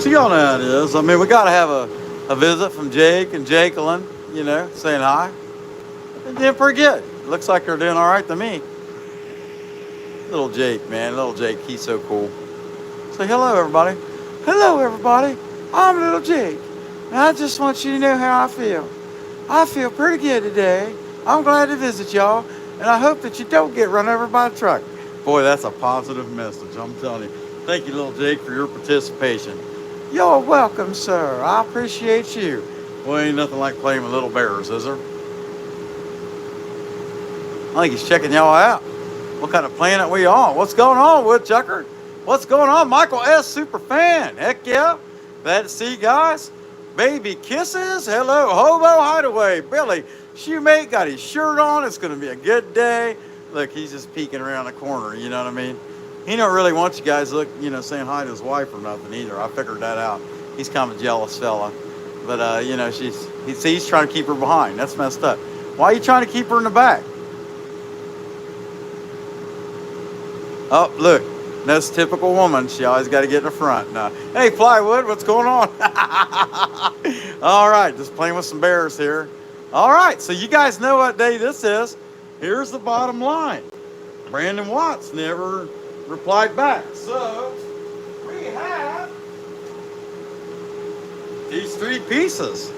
So y'all know how it is. I mean, we got to have a visit from Jake and Jacqueline, you know, saying hi. They're doing pretty good. Looks like they're doing all right to me. Little Jake, man. Little Jake, he's so cool. Say hello, everybody. Hello, everybody. I'm Little Jake. And I just want you to know how I feel. I feel pretty good today. I'm glad to visit y'all. And I hope that you don't get run over by a truck. Boy, that's a positive message, I'm telling you. Thank you, Little Jake, for your participation. You're welcome, sir. I appreciate you. Well, ain't nothing like playing with little bears, is there? I think he's checking y'all out. What kind of planet we on? What's going on, Woodchucker? What's going on, Michael S. Superfan? Heck yeah. Glad to see you guys. Baby kisses. Hello, Hobo Hideaway. Billy Shoemate got his shirt on. It's going to be a good day. Look, he's just peeking around the corner, you know what I mean? He don't really want you guys look, you know, saying hi to his wife or nothing either. I figured that out. He's kind of a jealous fella. But, you know, he's trying to keep her behind. That's messed up. Why are you trying to keep her in the back? Oh, look. That's a typical woman. She always got to get in the front. Now, hey, Plywood, what's going on? All right, just playing with some bears here. All right, so you guys know what day this is. Here's the bottom line. Brandon Watts never replied back. So we have these three pieces.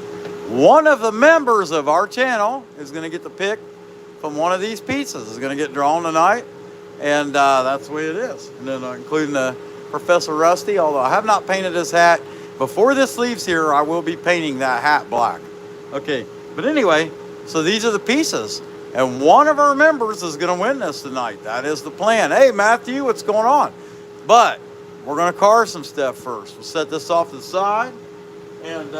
One of the members of our channel is going to get the pick from one of these pieces. It's going to get drawn tonight. And that's the way it is. And then including Professor Rusty, although I have not painted this hat. Before this leaves here, I will be painting that hat black. Okay, but anyway, so these are the pieces. And one of our members is going to win this tonight. That is the plan. Hey, Matthew, what's going on? But we're going to carve some stuff first. We'll set this off to the side. And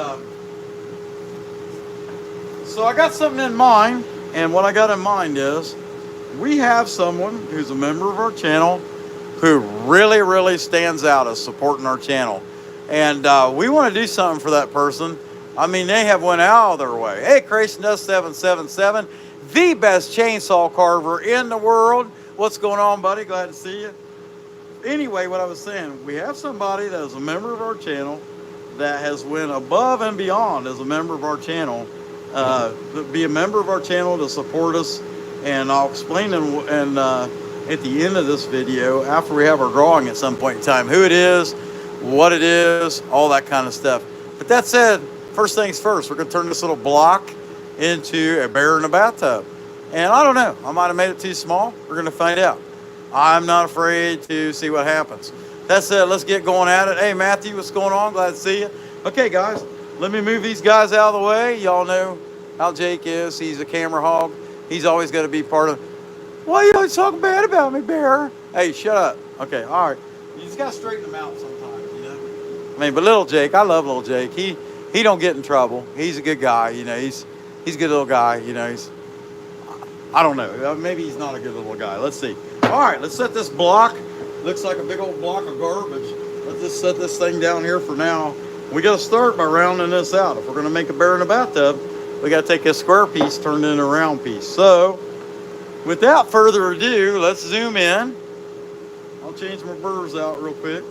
so I got something in mind. And what I got in mind is we have someone who's a member of our channel who really, really stands out as supporting our channel. And we want to do something for that person. I mean, they have went out of their way. Hey, Creation Dust 777, the best chainsaw carver in the world. What's going on, buddy? Glad to see you. Anyway, what I was saying, we have somebody that is a member of our channel that has went above and beyond as a member of our channel, be a member of our channel to support us. And I'll explain at the end of this video, after we have our drawing at some point in time, who it is, what it is, all that kind of stuff. But that said, first things first, we're going to turn this little block into a bear in a bathtub. And I don't know, I might have made it too small. We're going to find out. I'm not afraid to see what happens. That said, let's get going at it. Hey, Matthew, what's going on? Glad to see you. Okay, guys, let me move these guys out of the way. Y'all know how Jake is. He's a camera hog. He's always got to be part of. Why are you always talking bad about me, Bear? Hey, shut up. Okay, all right. You just got to straighten them out sometimes, you know. I mean, but little Jake, I love little Jake. He don't get in trouble. He's a good guy, you know. He's a good little guy, you know. I don't know. Maybe he's not a good little guy. Let's see. All right, let's set this block. Looks like a big old block of garbage. Let's just set this thing down here for now. We got to start by rounding this out. If we're going to make a bear in a bathtub, we got to take this square piece, turn it into a round piece. So, without further ado, let's zoom in. I'll change my burrs out real quick.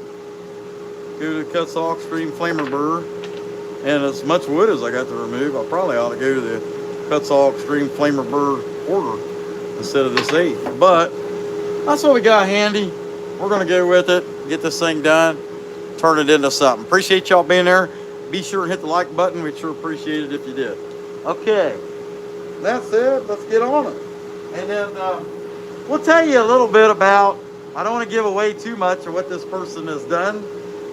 Go to KUTZALL Extreme Flamer burr. And as much wood as I got to remove, I probably ought to go to the KUTZALL Extreme Flamer burr quarter instead of this 1/8. But that's what we got handy. We're going to go with it, get this thing done, turn it into something. Appreciate y'all being there. Be sure and hit the like button. We'd sure appreciate it if you did. Okay, that's it. Let's get on it. And then we'll tell you a little bit about, I don't want to give away too much of what this person has done,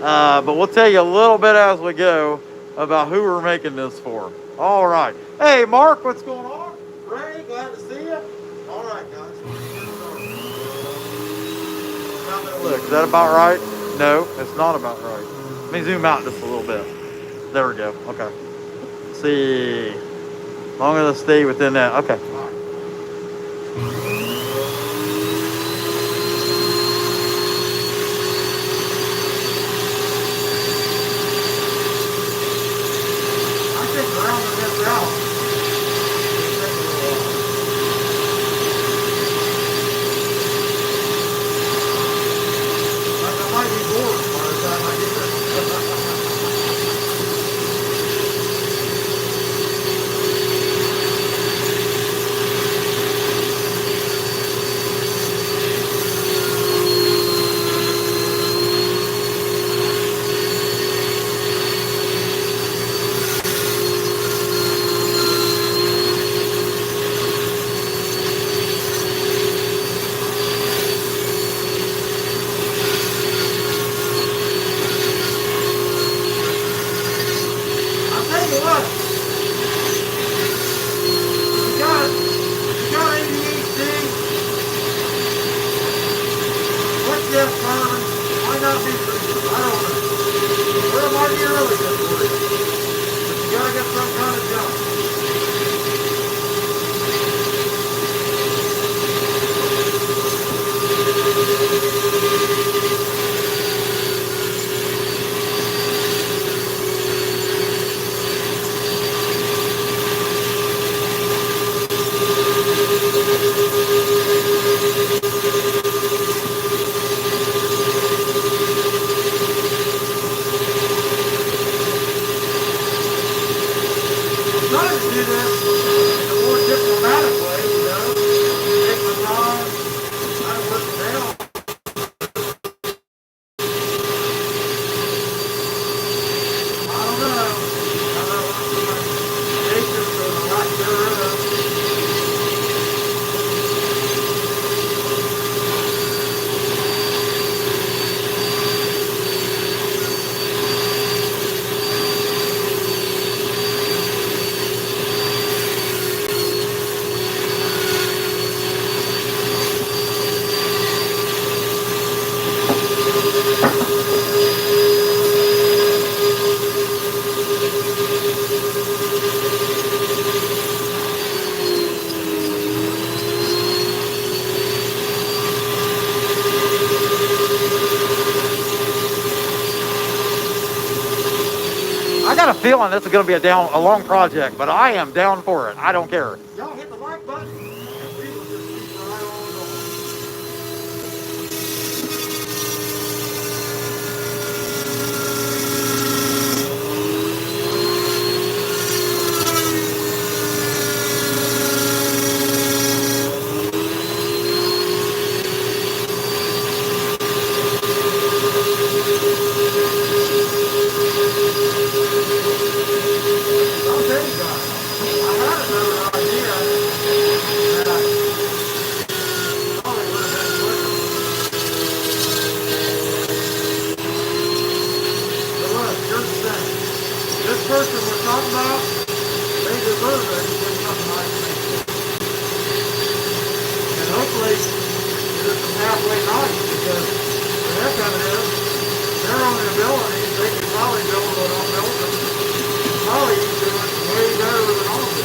but we'll tell you a little bit as we go about who we're making this for. All right. Hey, Mark, what's going on? Ray, glad to see you. All right, guys. Look, is that about right? No, it's not about right. Let me zoom out just a little bit. There we go. Okay. Let's see. As long as I stay within that. Okay. I think rounding this out. I might be bored by the time I get there. I got a feeling this is going to be a long project, but I am down for it. I don't care. Y'all hit the like button, and we will just keep right on going. I'll tell you guys, I had another idea that probably would have been quicker. But look, here's the thing. This person we're talking about, they deserve it to get something like me. And hopefully, it's some halfway nice, because the heck of it is, their own abilities, they can probably build what I'm building. Probably do it way better than all of it.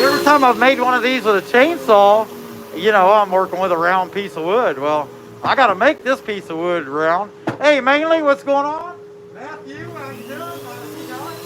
Every time I've made one of these with a chainsaw, you know, I'm working with a round piece of wood. Well, I got to make this piece of wood round. Hey, Mainly, what's going on? Matthew, how you doing? Nice to see you guys.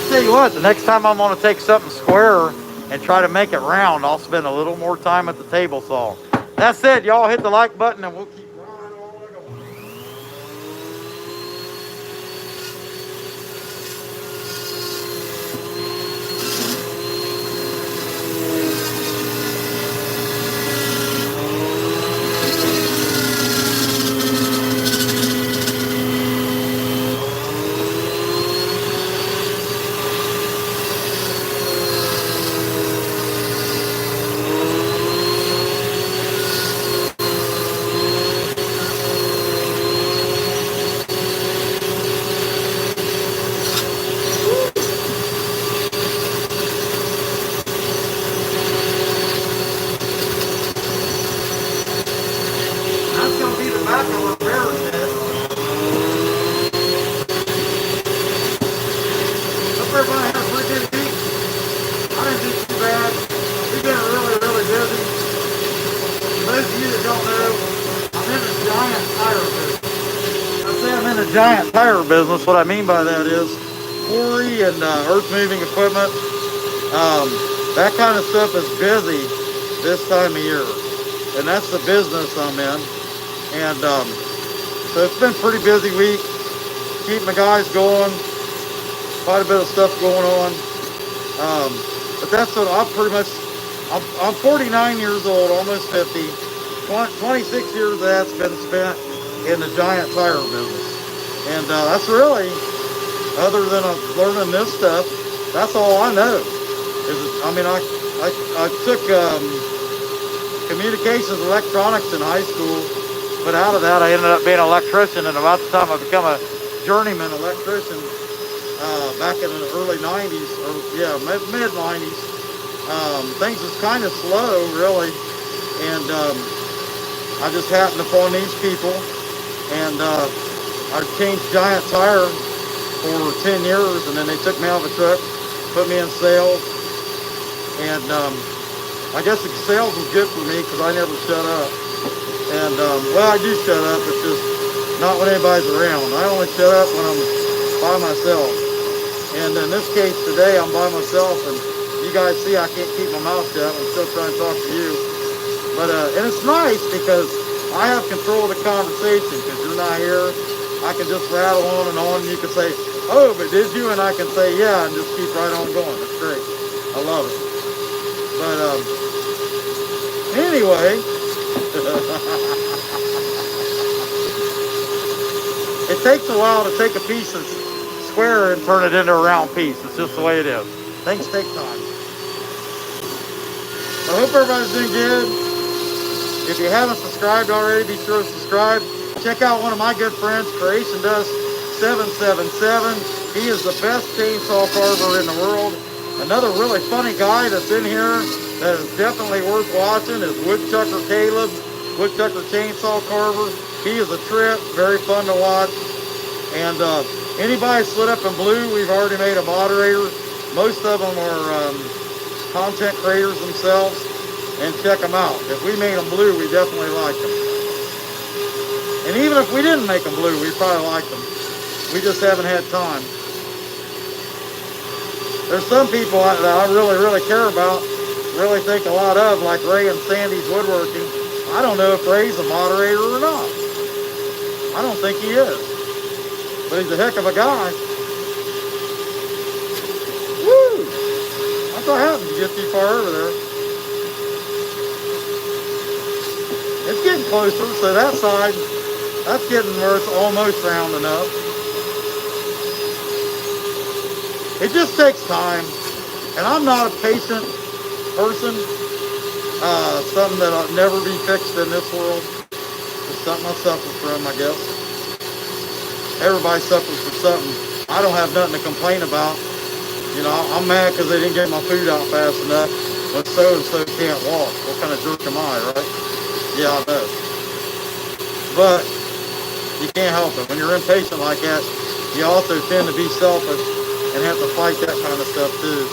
Tell you what, the next time I'm going to take something square and try to make it round, I'll spend a little more time at the table saw. That's it. Y'all hit the like button and we'll keep grinding all the way going. That's going to be the back of our BURRS head. Hope everybody had a pretty good week. I didn't do too bad. We've been really, really busy. For those of you that don't know, I'm in the giant tire business. I say I'm in the giant tire business. What I mean by that is quarry and earth moving equipment. That kind of stuff is busy this time of year. And that's the business I'm in. And so it's been a pretty busy week. Keeping the guys going. Quite a bit of stuff going on. But that's what I'm pretty much, I'm 49 years old, almost 50. 26 years of that's been spent in the giant tire business. And that's really other than learning this stuff, that's all I know. I mean, I took communications electronics in high school, but out of that I ended up being an electrician, and about the time I become a journeyman electrician back in the early 90s, or yeah, mid 90s, things was kind of slow, really, and I just happened upon these people, and I changed Giant Tire for 10 years, and then they took me out of a truck, put me in sales, and I guess the sales was good for me because I never shut up. And well, I do shut up, but just not when anybody's around. I only shut up when I'm by myself. And in this case today, I'm by myself, and you guys see I can't keep my mouth shut. I'm still trying to talk to you. But and it's nice because I have control of the conversation because you're not here. I can just rattle on, and you can say, "Oh, but did you?" And I can say, "Yeah," and just keep right on going. It's great. I love it. But anyway, it takes a while to take a piece of square and turn it into a round piece. It's just the way it is. Things take time. I hope everybody's doing good. If you haven't subscribed already, be sure to subscribe. Check out one of my good friends, Creation Dust 777. He is the best chainsaw carver in the world. Another really funny guy that's in here that is definitely worth watching is Woodchucker Caleb, Woodchucker Chainsaw Carver. He is a trip, very fun to watch. And anybody slid up in blue, we've already made a moderator. Most of them are content creators themselves, and check them out. If we made them blue, we definitely like them. And even if we didn't make them blue, we probably like them. We just haven't had time. There's some people that I really care about, really think a lot of, like Ray and Sandy's Woodworking. I don't know if Ray's a moderator or not. I don't think he is. But he's a heck of a guy. Woo! That's what happens if you get too far over there. It's getting closer, so that side, that's getting where it's almost round enough. It just takes time, and I'm not a patient person. Something that'll never be fixed in this world. It's something I suffer from, I guess. Everybody suffers from something. I don't have nothing to complain about. You know, I'm mad because they didn't get my food out fast enough, but so-and-so can't walk. What kind of jerk am I, right? Yeah, I know. But you can't help it. When you're impatient like that, you also tend to be selfish and have to fight that kind of stuff too.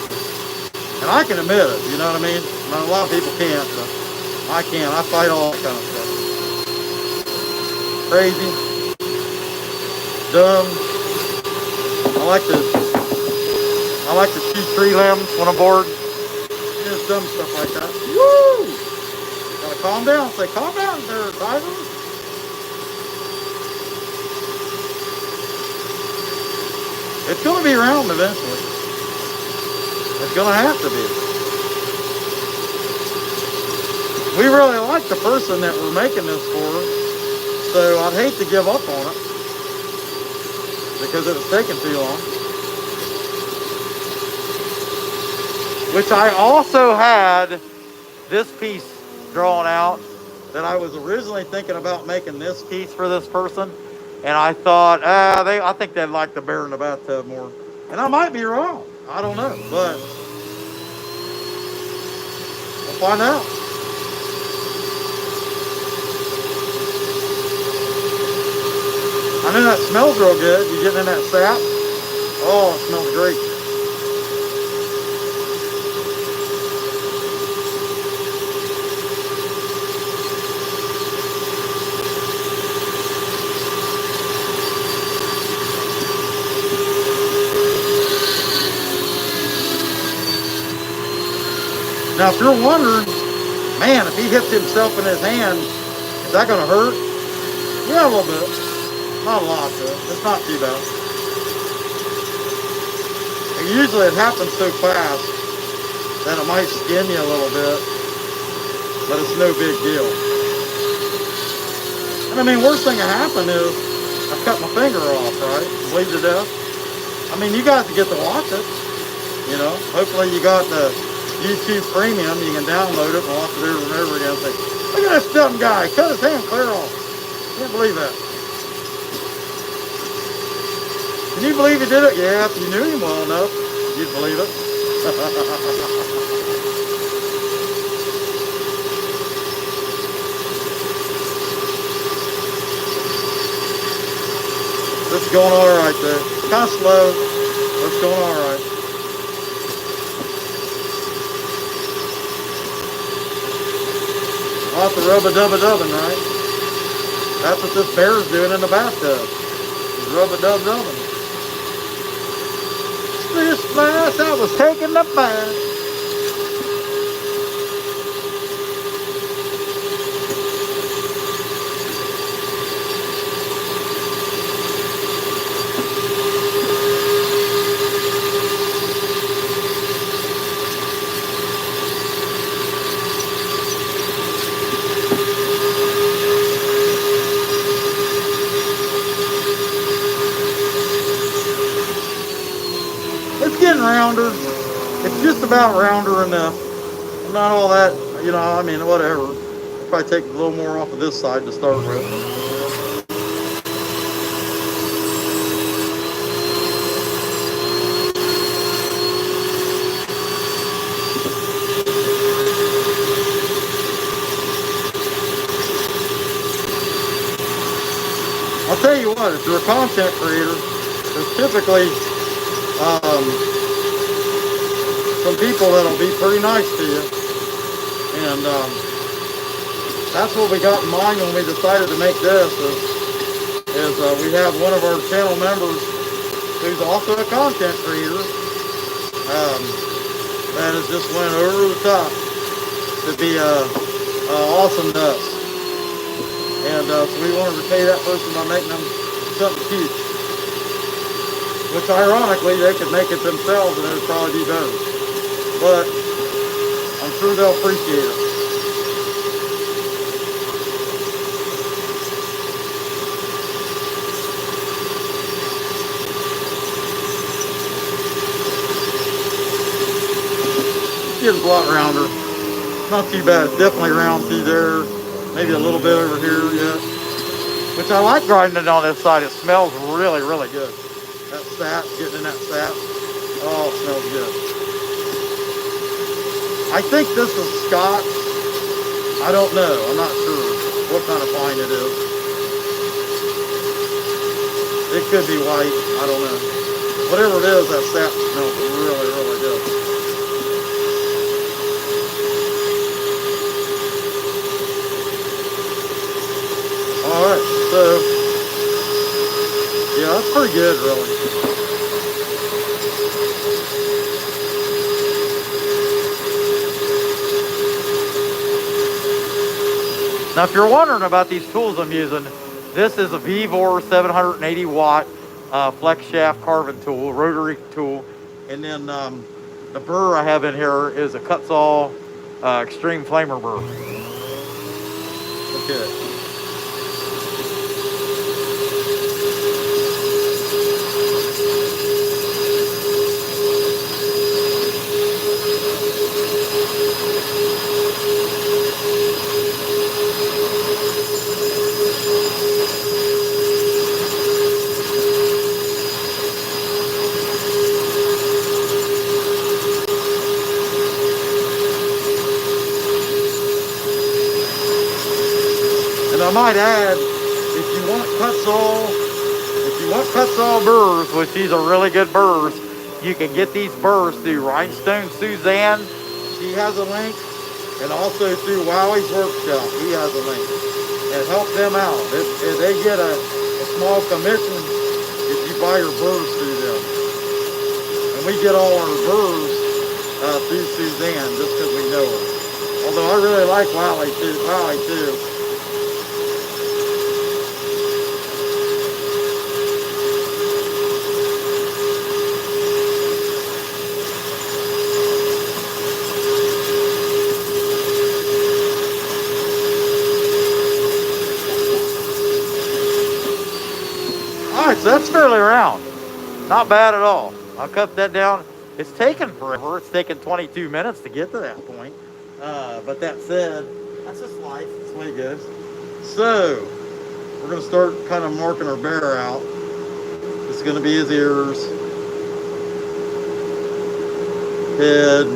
And I can admit it, you know what I mean? A lot of people can't, but I can. I fight all that kind of stuff. Crazy. Dumb. I like to shoot tree limbs when I'm bored. Just dumb stuff like that. Woo! Gotta calm down. Say, calm down there, Tiger. It's gonna be around eventually. It's gonna have to be. We really like the person that we're making this for, so I'd hate to give up on it because it's taking too long. Which I also had this piece drawn out that I was originally thinking about making this piece for this person, and I thought, I think they'd like the bear in the bathtub more. And I might be wrong. I don't know, but we'll find out. I know that smells real good. You getting in that sap? Oh, it smells great. Now, if you're wondering, man, if he hits himself in his hand, is that going to hurt? Yeah, a little bit. Not a lot, though. It's not too bad. And usually it happens so fast that it might skin you a little bit, but it's no big deal. And I mean, worst thing that happened is I cut my finger off, right? Bleed to death. I mean, you got to get to watch it. You know, hopefully you got the YouTube Premium. You can download it and watch it over and over again. Say, look at this dumb guy, cut his hand clear off. Can't believe that. Can you believe he did it? Yeah, if you knew him well enough, you'd believe it. This is going all right though. Kind of slow, but it's going all right. Lots of rub-a-dub-a-dubbing, right? That's what this bear's doing in the bathtub. Rub-a-dub-dubbing. Splish splash, I was taking the bath. Getting rounder. It's just about rounder enough. Not all that, you know, I mean, whatever. I'll probably take a little more off of this side to start with. I'll tell you what, if you're a content creator, there's typically some people that'll be pretty nice to you, and that's what we got in mind when we decided to make this. Is we have one of our channel members who's also a content creator that has just went over the top to be awesome to us, and so we wanted to pay that person by making them something cute. Which ironically, they could make it themselves and it would probably be better. But I'm sure they'll appreciate it. It's a lot rounder. Not too bad. Definitely round through there. Maybe a little bit over here, yeah. Which I like grinding it on this side. It smells really, really good. That sap, getting in that sap. Oh, it smells good. I think this is Scotch. I don't know. I'm not sure what kind of pine it is. It could be white. I don't know. Whatever it is, that sap smells really, really good. All right, so yeah, that's pretty good, really. Now, if you're wondering about these tools I'm using, this is a VEVOR 780 watt flex shaft carving tool, rotary tool. And then the burr I have in here is a KUTZALL extreme flamer burr. Okay. And I might add, if you want KUTZALL burrs, which these are really good burrs, you can get these burrs through Rhinestone Suzanne. She has a link, and also through Wowie's Workshop. He has a link. And help them out. If they get a small commission if you buy your burrs through them. And we get all our burrs through Suzanne just because we know her. Although I really like Wowie too. Alright, so that's fairly round. Not bad at all. I'll cut that down. It's taken forever. It's taken 22 minutes to get to that point. But that said, that's just life. That's the way it goes. So, we're going to start kind of marking our bear out. It's going to be his ears, head,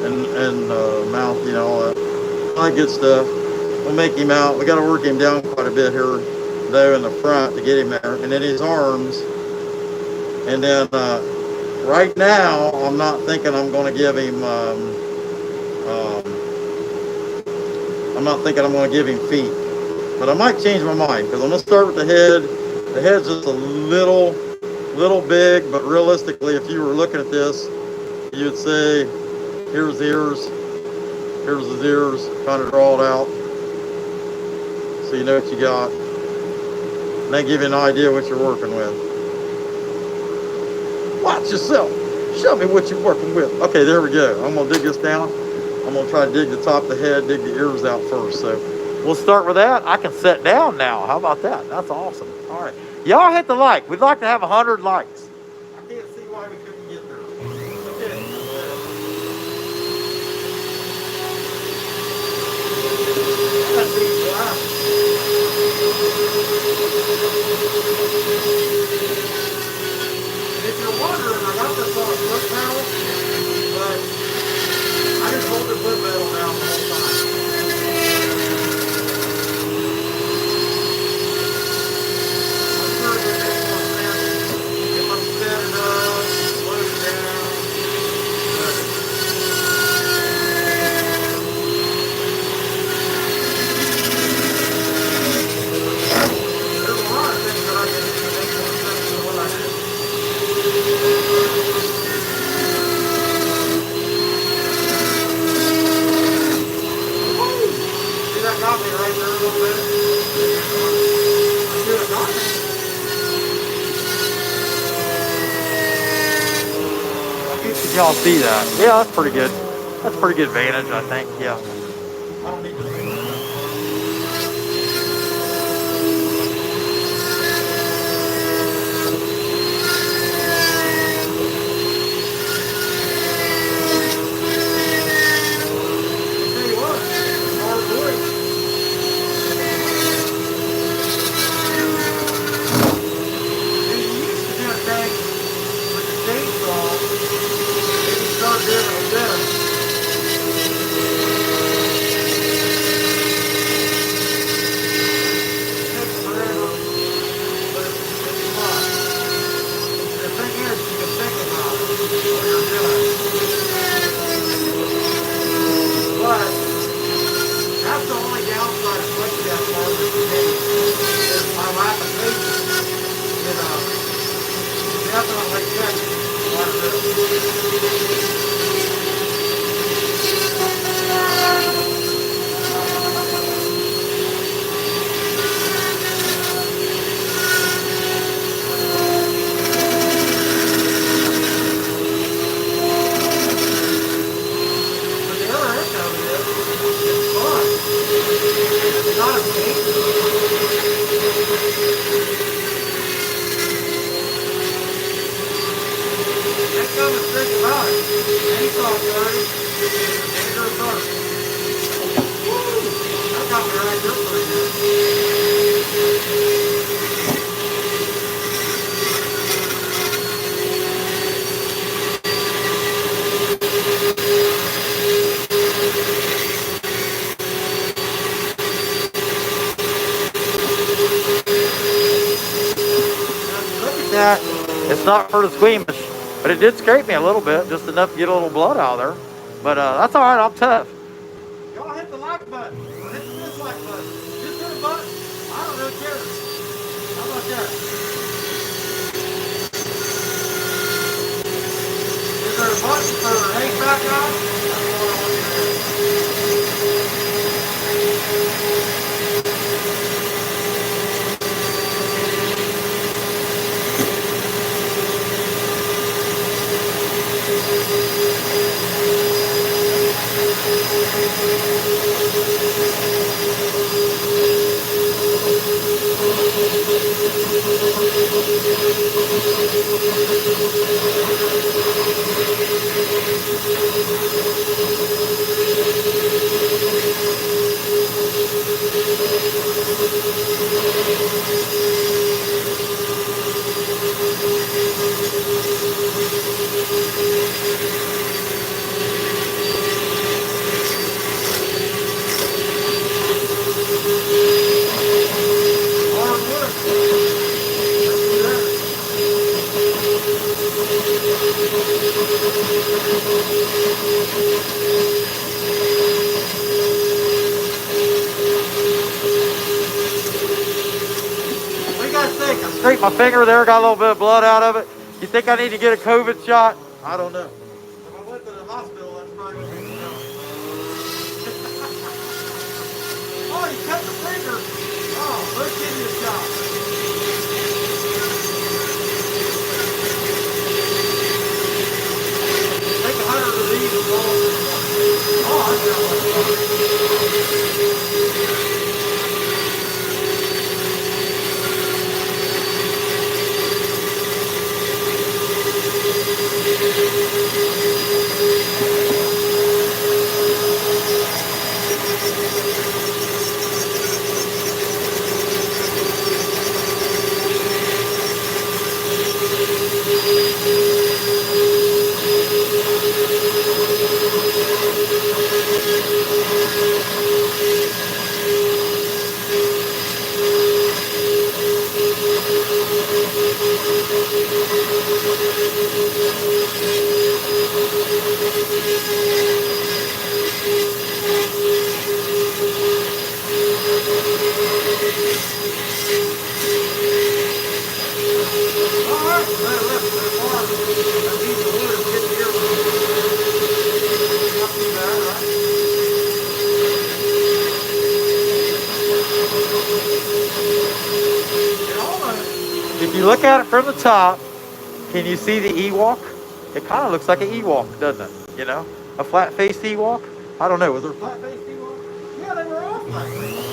and mouth, you know, all that good stuff. We'll make him out. We got to work him down quite a bit here, though, in the front to get him there. And then his arms. And then right now, I'm not thinking I'm going to give him. I'm not thinking I'm going to give him feet, but I might change my mind because I'm going to start with the head. The head's just a little big, but realistically, if you were looking at this, you would say, here's the ears, here's his ears, kind of draw it out, so you know what you got, and they give you an idea what you're working with. Watch yourself. Show me what you're working with. Okay, there we go. I'm going to dig this down. I'm going to try to dig the top of the head, dig the ears out first. So we'll start with that. I can sit down now. How about that? That's awesome. All right. Y'all hit the like. We'd like to have 100 likes. I can't see why we couldn't get there. Okay. That's easy. If you're wondering, I got this on a foot pedal, but I just hold the foot pedal down the whole time. I'm sure it makes more sense if I'm setting up, slow it down. There's a lot of things that I can do that make more sense than what I do. See, that got me right there a little bit. See what it got me? Did y'all see that? Yeah, that's pretty good. That's pretty good vantage, I think. Yeah. I don't need to see that. Tell you what, it's hard wood. And you used to do a thing with the chainsaw, and you start doing it like this. It takes forever, but it's fun. The thing is, you can think about it while you're doing it. But that's the only downside of pushing that far with the tape is my lack of patience. You know, definitely check what it is. But the other end of it is, it's fun. It's not a pain. Next time it's think about it. Chainsaw carving, dangerous art. Woo! That got me right there pretty good. Look at that. It's not for the squeamish, but it did scrape me a little bit, just enough to get a little blood out of there. But that's all right. I'm tough. Y'all hit the like button. Hit the dislike button. Just hit a button. I don't really care. How about that? Is there a button for hang back on? That's the one I want to hit. my finger there, got a little bit of blood out of it. You think I need to get a COVID shot? I don't know. If I went to the hospital, that's probably what we know. Oh, you cut the finger. Oh, let's give you a shot. Take 100 of these and roll them. Oh, I feel If you look at it from the top, can you see the Ewok? It kind of looks like an Ewok, doesn't it? You know, a flat-faced Ewok? I don't know. Was there a flat-faced Ewok? Yeah, they were all flat-faced.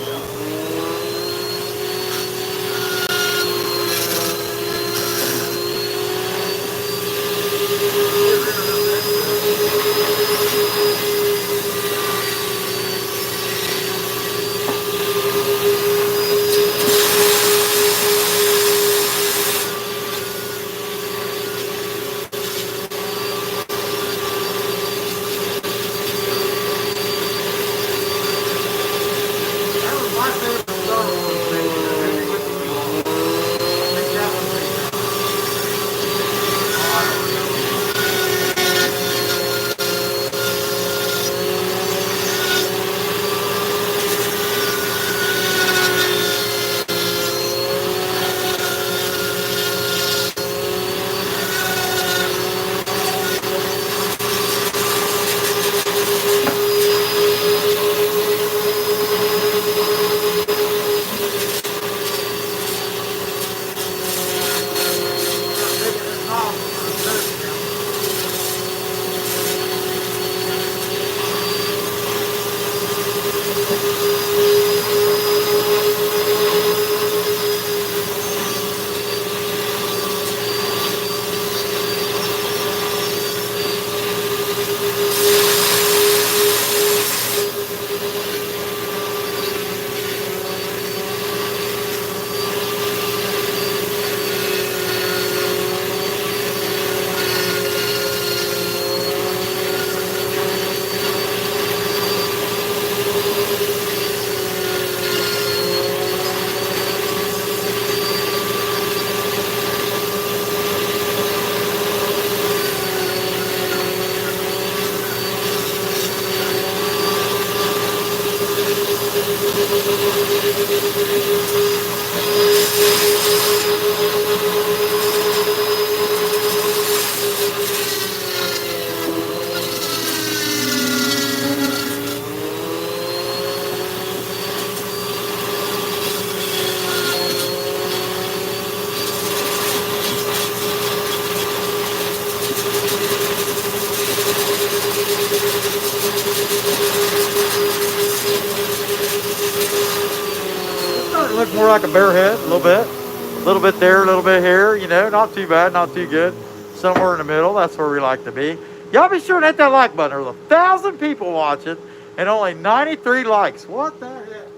Look more like a bear head, a little bit. A little bit there, a little bit here, you know, not too bad, not too good. Somewhere in the middle, that's where we like to be. Y'all be sure to hit that like button. There's 1,000 people watching and only 93 likes. What the heck?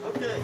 Okay.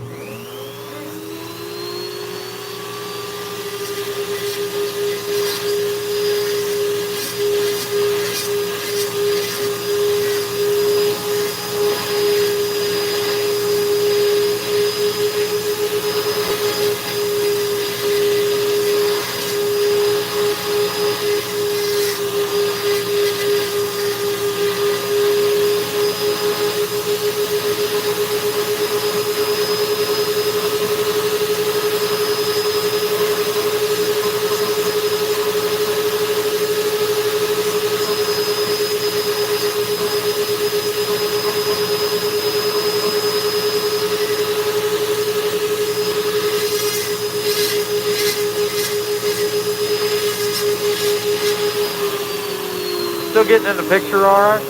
still getting in the picture all right?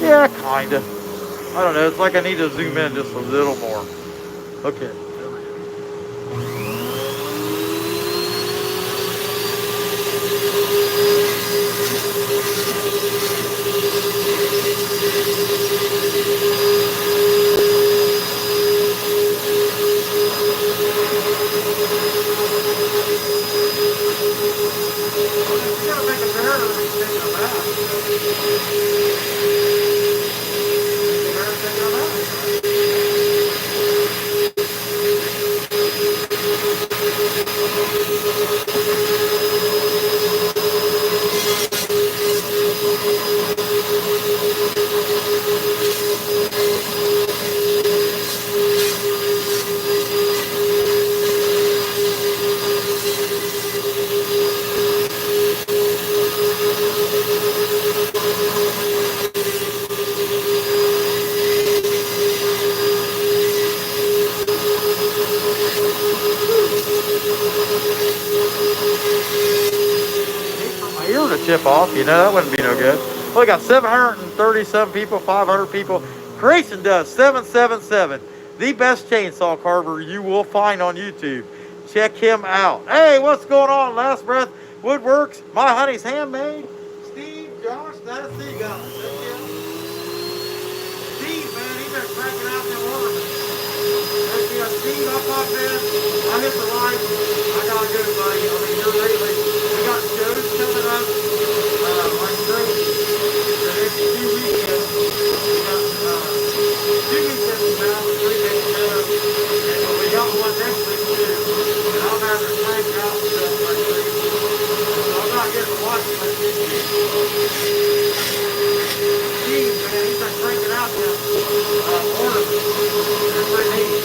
Yeah, kinda. I don't know. It's like I need to zoom in just a little more. Okay. My ear to chip off, you know, that wouldn't be no good. Well, we got 737 people, 500 people. Creation does 777, the best chainsaw carver you will find on YouTube. Check him out. Hey, what's going on? Last Breath Woodworks, My Honey's Handmade. Steve, Josh, that's the guy. Steve, man, he's been cracking out them orders. Steve, I popped in. I hit the light. I gotta go, buddy. I mean, here lately, we got shows coming up. Like great. The next 2 weekends. We got 2 weekends now, 3 days show. And we got one next week too. And I'm having to crank out stuff like crazy. So I'm not getting to watch it like this week. Steve, man, he's been cranking out them orders. They're pretty neat.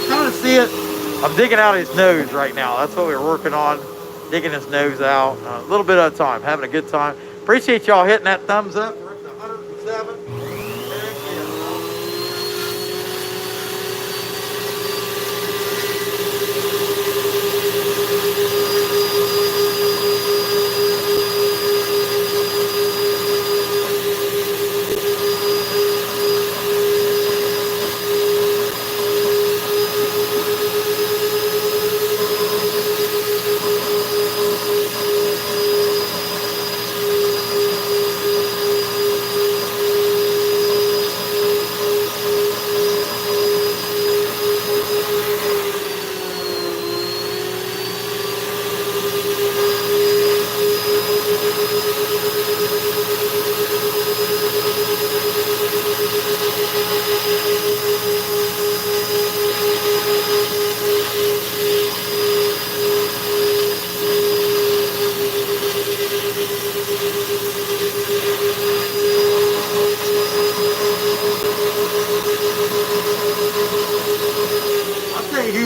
Kind of see it. I'm digging out his nose right now. That's what we're working on. Digging his nose out. A little bit at a time. Having a good time. Appreciate y'all hitting that thumbs up. We're up to 107.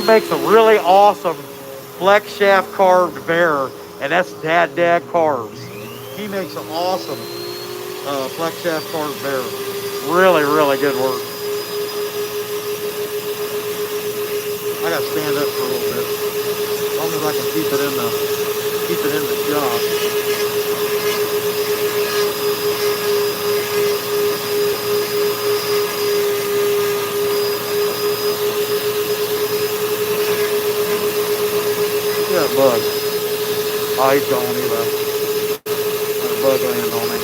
Makes a really awesome flex shaft carved bearer, and that's Dad Carves. He makes an awesome flex shaft carved bearer. Really, really good work. I gotta stand up for a little bit, as long as I can keep it in the shop. That bug. Oh, he's gone. He left. That bug landed on me.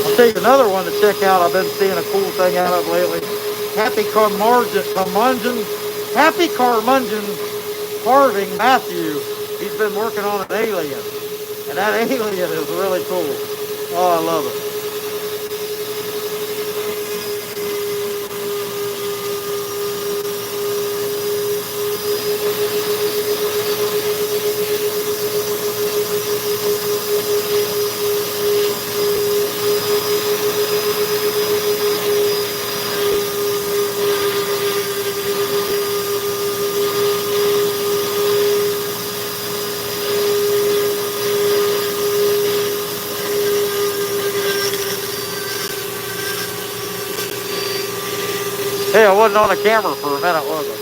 I'll take another one to check out. I've been seeing a cool thing out of lately. Happy Carmungan Carving Matthew. He's been working on an alien. And that alien is really cool. Oh, I love it. Hey, I wasn't on the camera for a minute, was I?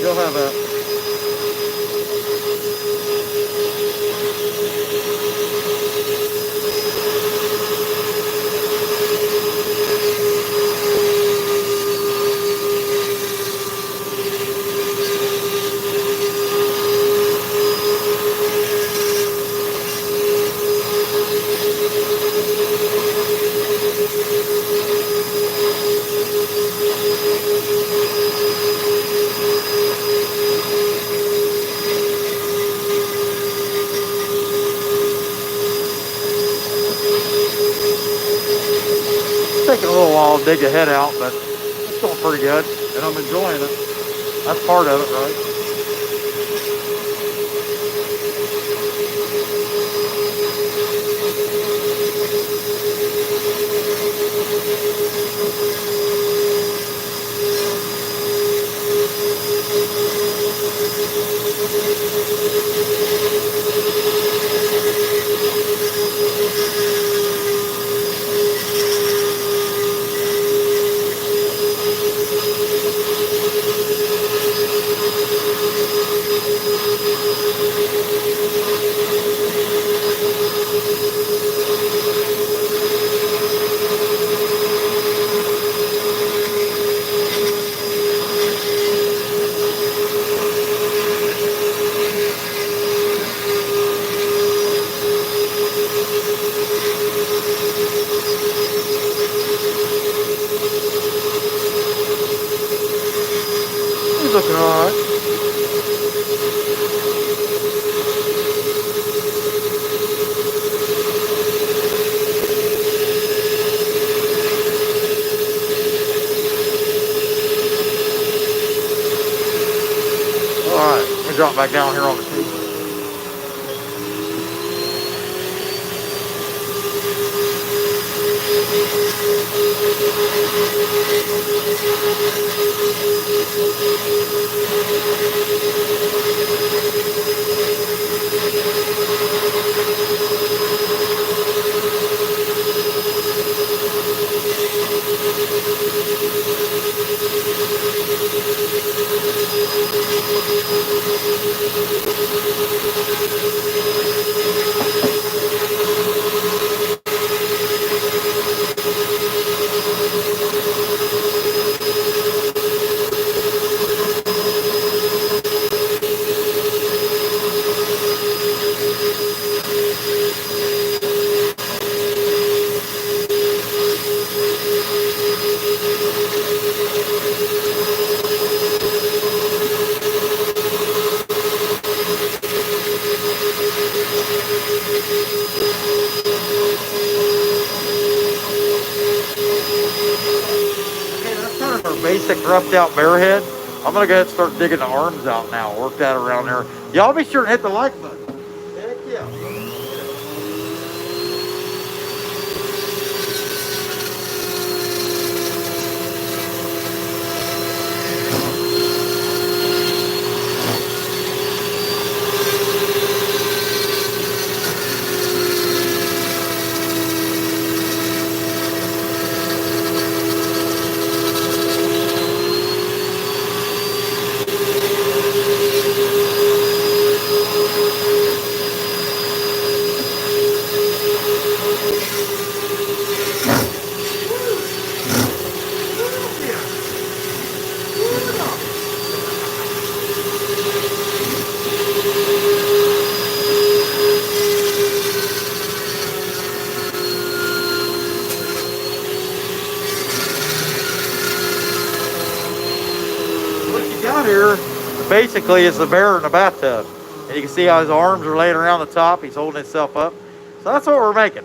You'll have that. It's taking a little while to dig the head out, but it's going pretty good, and I'm enjoying it. That's part of it, right? He's looking all right. All right, let me drop back down here on the table. Basic roughed out bear head. I'm gonna go ahead and start digging the arms out now. Work that around there. Y'all be sure to hit the like button. Heck yeah. Here basically is the bear in the bathtub, and you can see how his arms are laying around the top. He's holding himself up, so that's what we're making.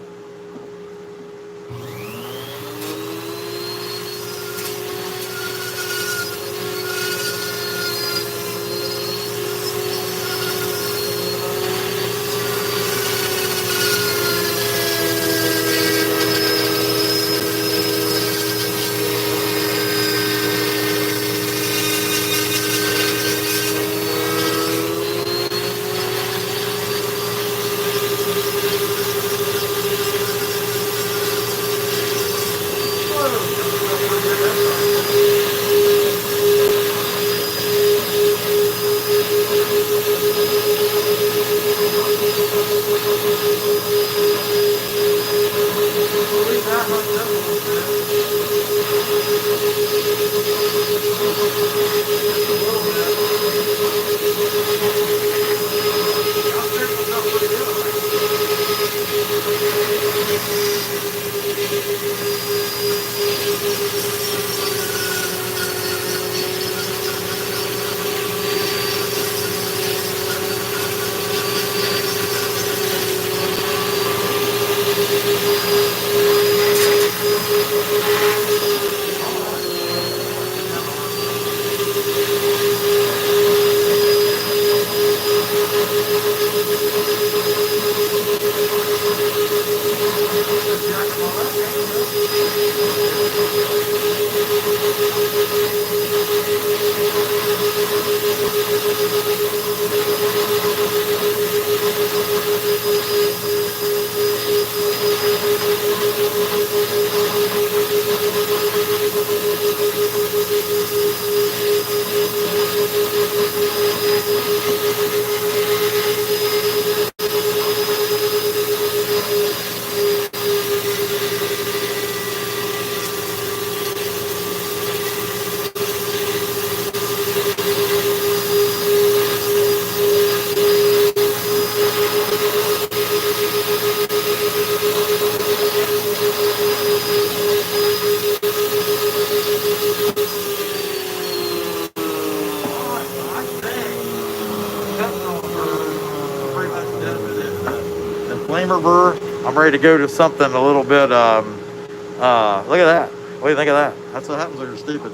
Flamer burr. I'm ready to go to something a little bit. Look at that. What do you think of that? That's what happens when you're stupid.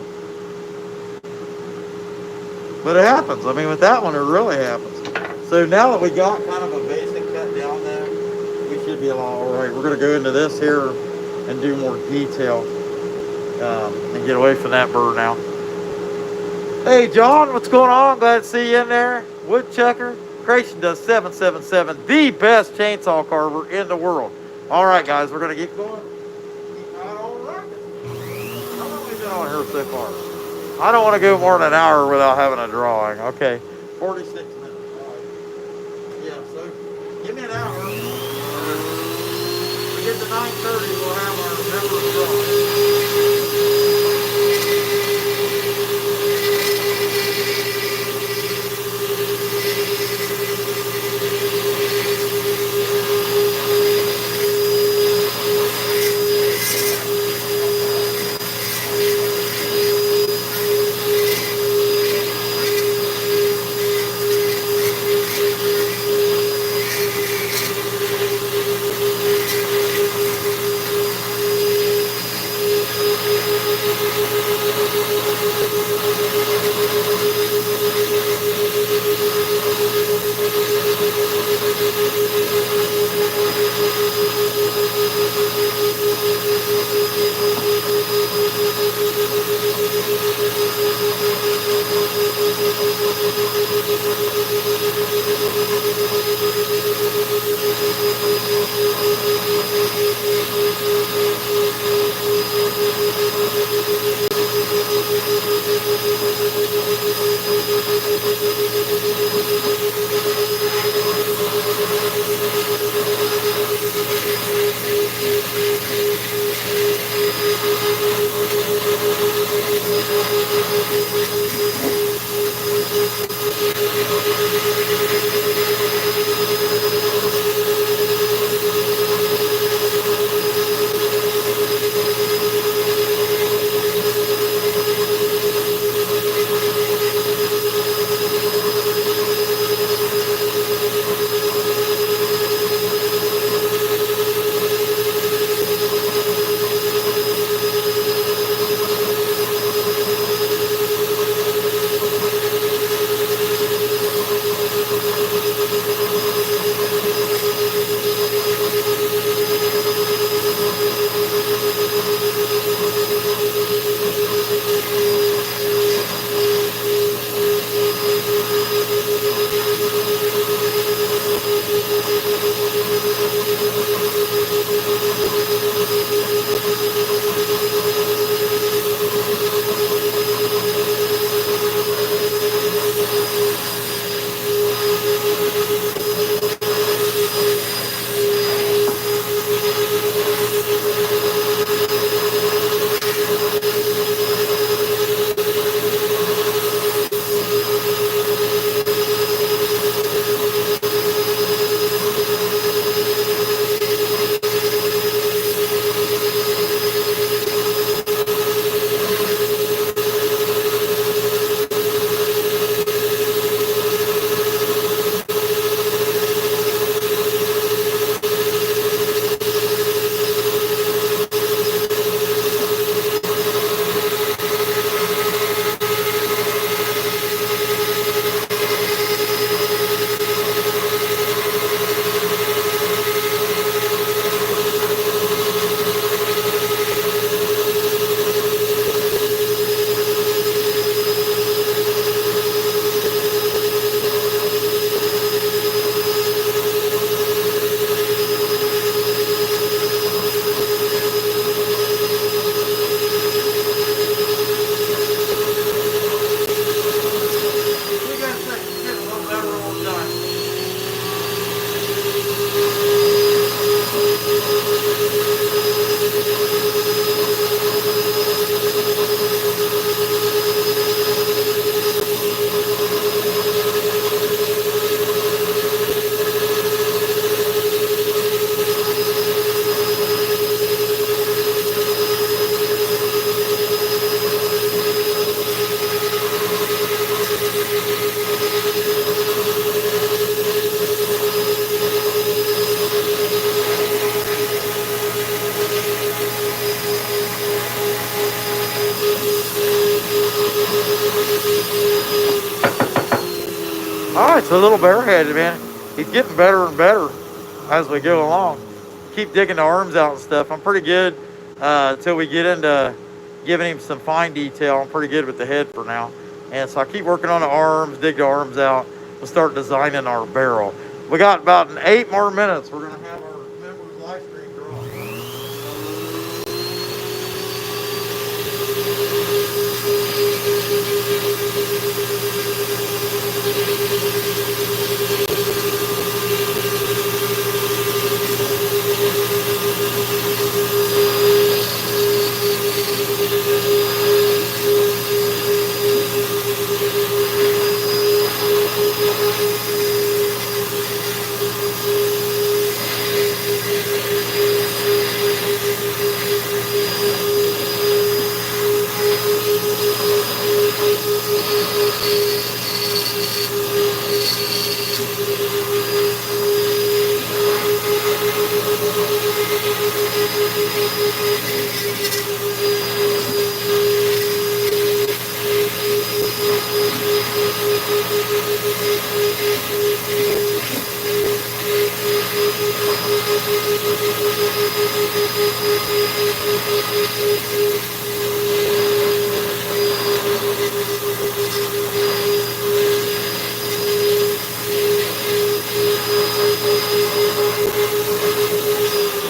But it happens. I mean, with that one, it really happens. So now that we got kind of a basic cut down there, we should be all right. We're going to go into this here and do more detail and get away from that burr now. Hey, John, what's going on? Glad to see you in there. Woodchucker. Creation does 777, the best chainsaw carver in the world. All right, guys, we're going to get going. Keep right on rocking. How long have we been on here so far? I don't want to go more than an hour without having a drawing. Okay, 46 minutes. All right. Yeah, so give me an hour. When we get to 9:30, we'll have our member drawing. right, so little Bearhead, man, he's getting better and better as we go along. Keep digging the arms out and stuff. I'm pretty good until we get into giving him some fine detail. I'm pretty good with the head for now. And so I keep working on the arms, dig the arms out. We'll start designing our barrel. We got about 8 more minutes. We're going to have our members live stream draw.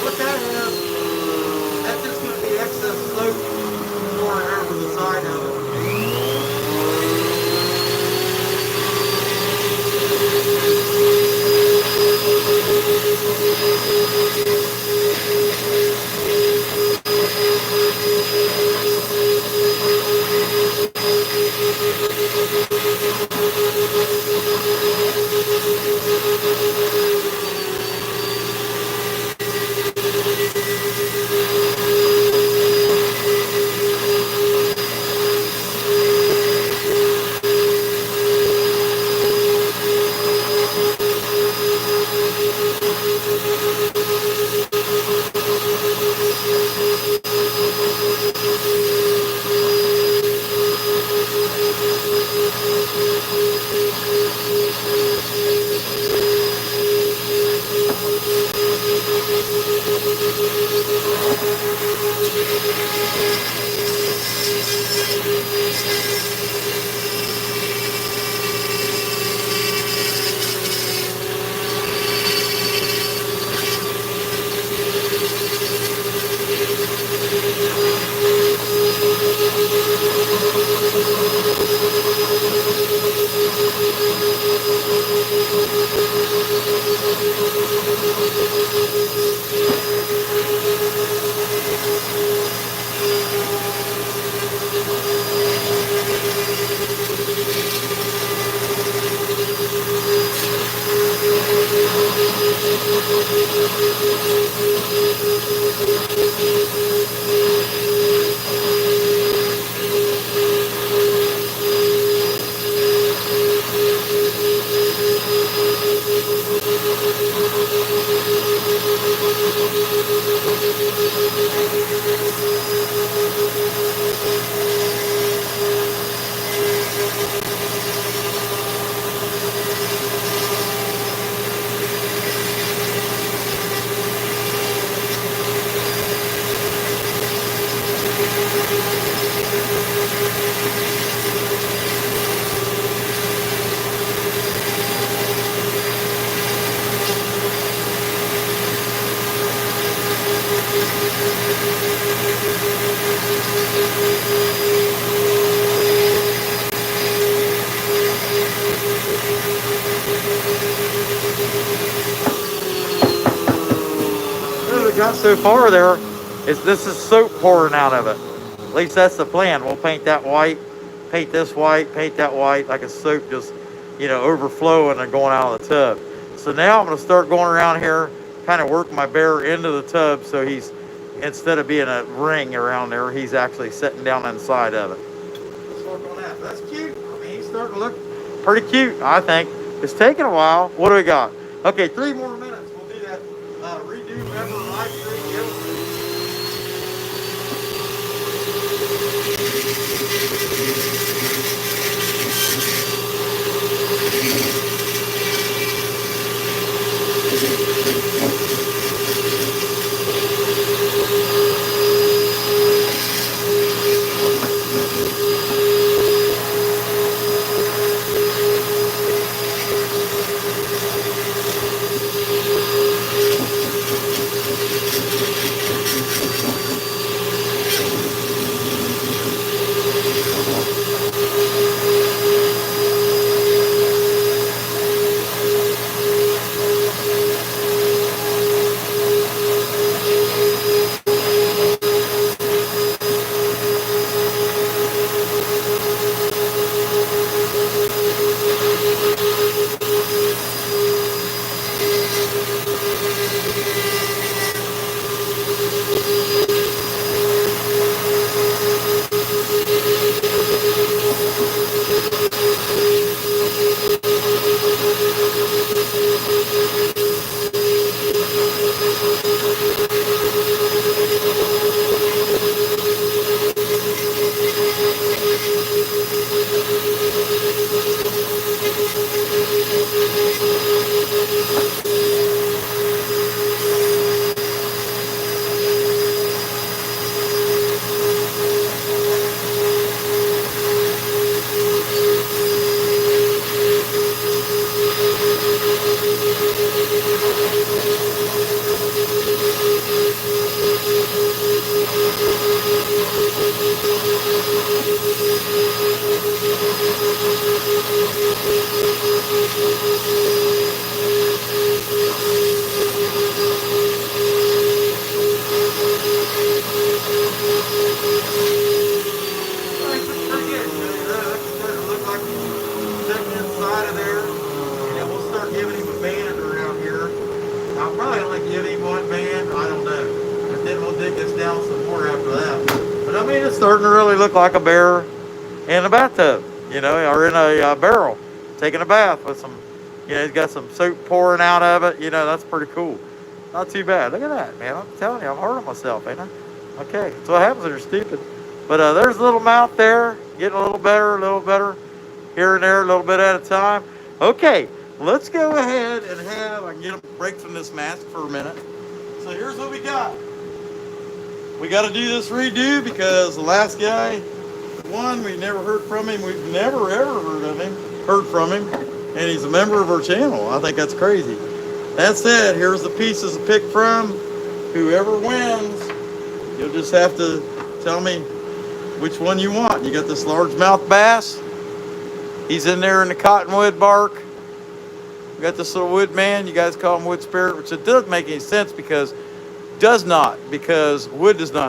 What that is, that's just going to be excess slope pouring over the side of it. What we got so far there is this is soap pouring out of it. At least that's the plan. We'll paint that white, paint this white, paint that white, like a soap just, you know, overflowing and going out of the tub. So now I'm going to start going around here, kind of work my bear into the tub so he's, instead of being a ring around there, he's actually sitting down inside of it. Let's work on that. That's cute. I mean, he's starting to look pretty cute, I think. It's taking a while. What do we got? Okay, 3 more minutes. We'll do that redo member live stream giveaway. I mean, it's starting to really look like a bear in a bathtub, or in a barrel, taking a bath with some, he's got some soap pouring out of it. That's pretty cool. Not too bad. Look at that, man. I'm telling you, I'm hard on myself, ain't I? Okay, that's what happens when you're stupid. But there's a little mouth there, getting a little better, here and there, a little bit at a time. Okay, let's go ahead and I can get a break from this mask for a minute. So here's what we got. We got to do this redo because the last guy, one, we never heard from him. We've never ever heard from him, and he's a member of our channel. I think that's crazy. That said, here's the pieces to pick from. Whoever wins, you'll just have to tell me which one you want. You got this largemouth bass. He's in there in the cottonwood bark. We got this little wood man. You guys call him wood spirit, which it doesn't make any sense because wood does not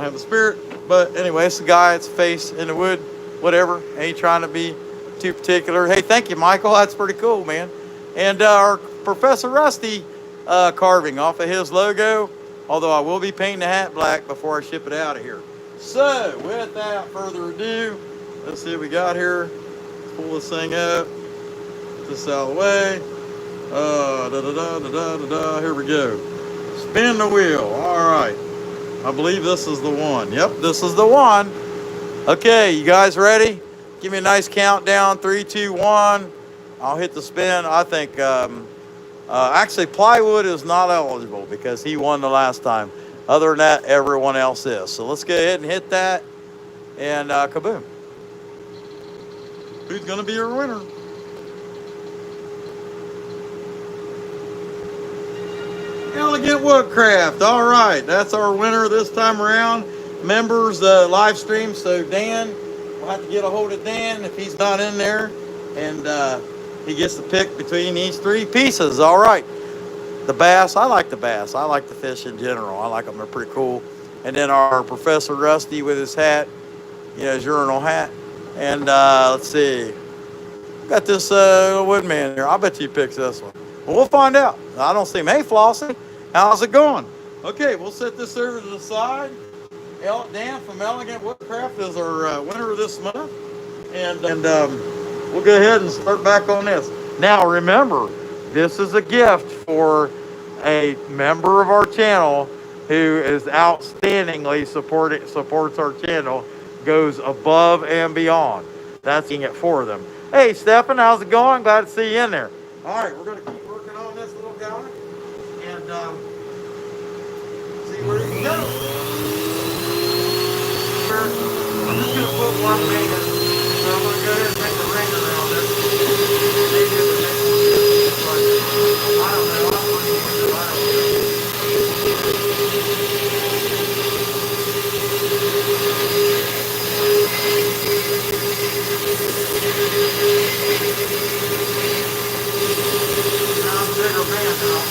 have a spirit. But anyway, it's a guy, it's a face in the wood, whatever. Ain't trying to be too particular. Hey, thank you, Michael. That's pretty cool, man. And our Professor Rusty carving off of his logo, although I will be painting the hat black before I ship it out of here. So, without further ado, let's see what we got here. Let's pull this thing up. Get this out of the way. Here we go. Spin the wheel. All right. I believe this is the one. Yep, this is the one. Okay, you guys ready? Give me a nice countdown. 3, 2, 1. I'll hit the spin. I think, actually, plywood is not eligible because he won the last time. Other than that, everyone else is. So let's go ahead and hit that. And kaboom. Who's going to be our winner? Elegant Woodcraft. All right, that's our winner this time around. Members live stream. So Dan, we'll have to get a hold of Dan if he's not in there, and he gets to pick between these 3 pieces. All right, the bass. I like the bass. I like the fish in general. I like them. They're pretty cool. And then our Professor Rusty with his hat, his urinal hat. And let's see, got this woodman here. I bet you picks this one. Well, we'll find out. I don't see him. Hey, Flossie, how's it going? Okay, we'll set this over to the side. Dan from Elegant Woodcraft is our winner of this month. And we'll go ahead and start back on this. Now, remember, this is a gift for a member of our channel who is outstandingly supports our channel, goes above and beyond. That's it for them. Hey, Stefan, how's it going? Glad to see you in there. All right, we're going to keep working on this little guy and see where he can go. I'm just going to put one main in, so I'm going to go ahead and make a ring around it. Maybe the next one is like, I don't know, I'm going to use it, I don't know. Now I'm a bigger man now.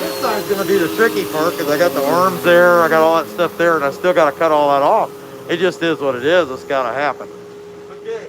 This side's gonna be the tricky part because I got the arms there, I got all that stuff there, and I still gotta cut all that off. It just is what it is. It's gotta happen. Okay.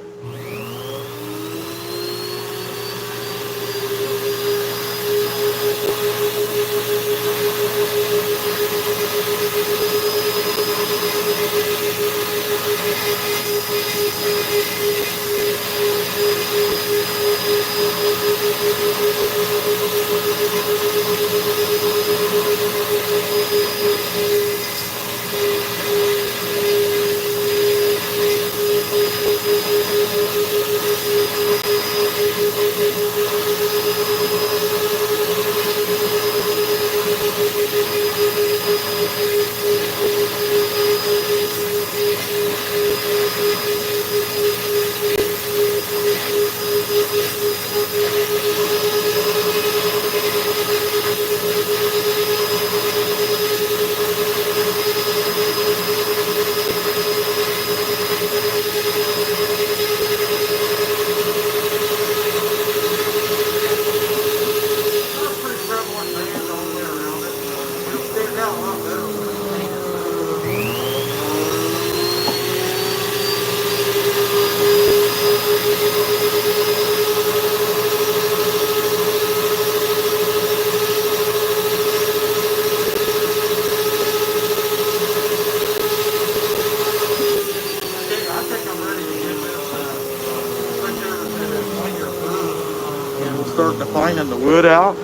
Start defining the wood out,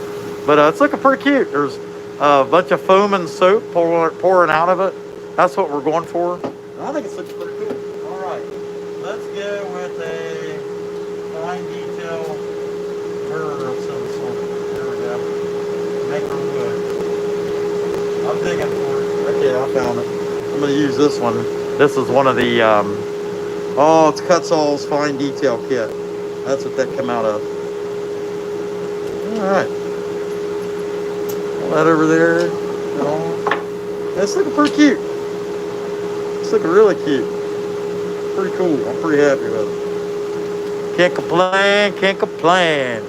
but it's looking pretty cute. There's a bunch of foam and soap pouring out of it. That's what we're going for. I think it's looking pretty cool. All right, let's go with a fine detail mirror of some sort. There we go. Maker wood. I'm digging for it. Okay, I found it. I'm going to use this one. This is one of the oh, it's KUTZALL's fine detail kit. That's what that come out of. All right, that over there. That's looking pretty cute. It's looking really cute. Pretty cool. I'm pretty happy with it. Can't complain. Can't complain.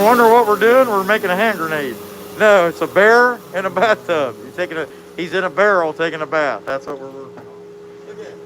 you're wondering what we're doing, we're making a hand grenade. No, it's a bear in a bathtub. He's in a barrel taking a bath. That's what we're working on. Look at it.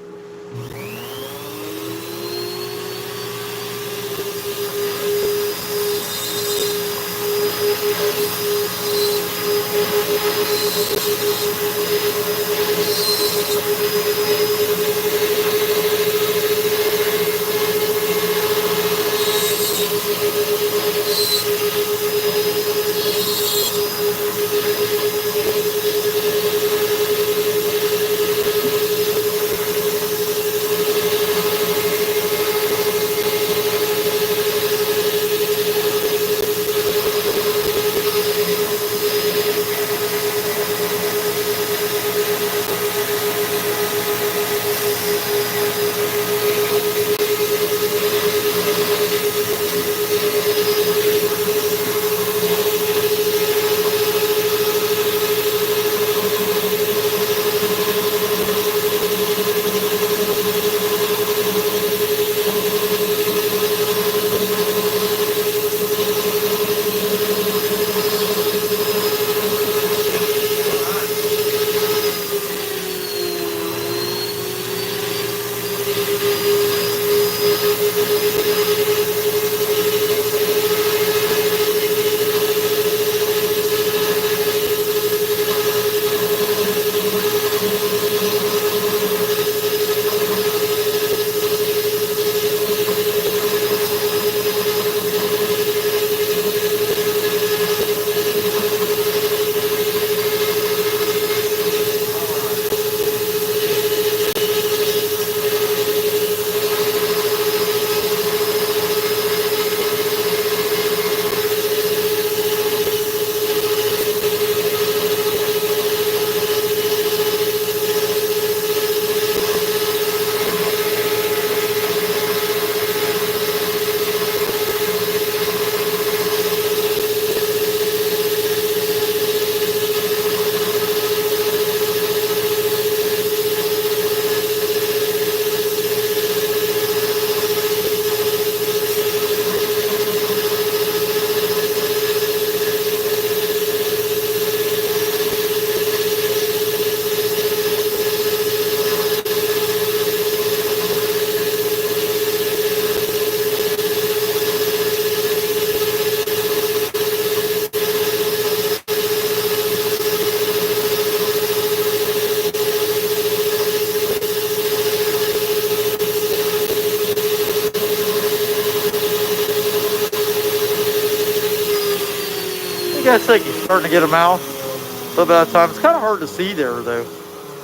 guys think he's starting to get a mouth? A little bit at a time. It's kind of hard to see there, though.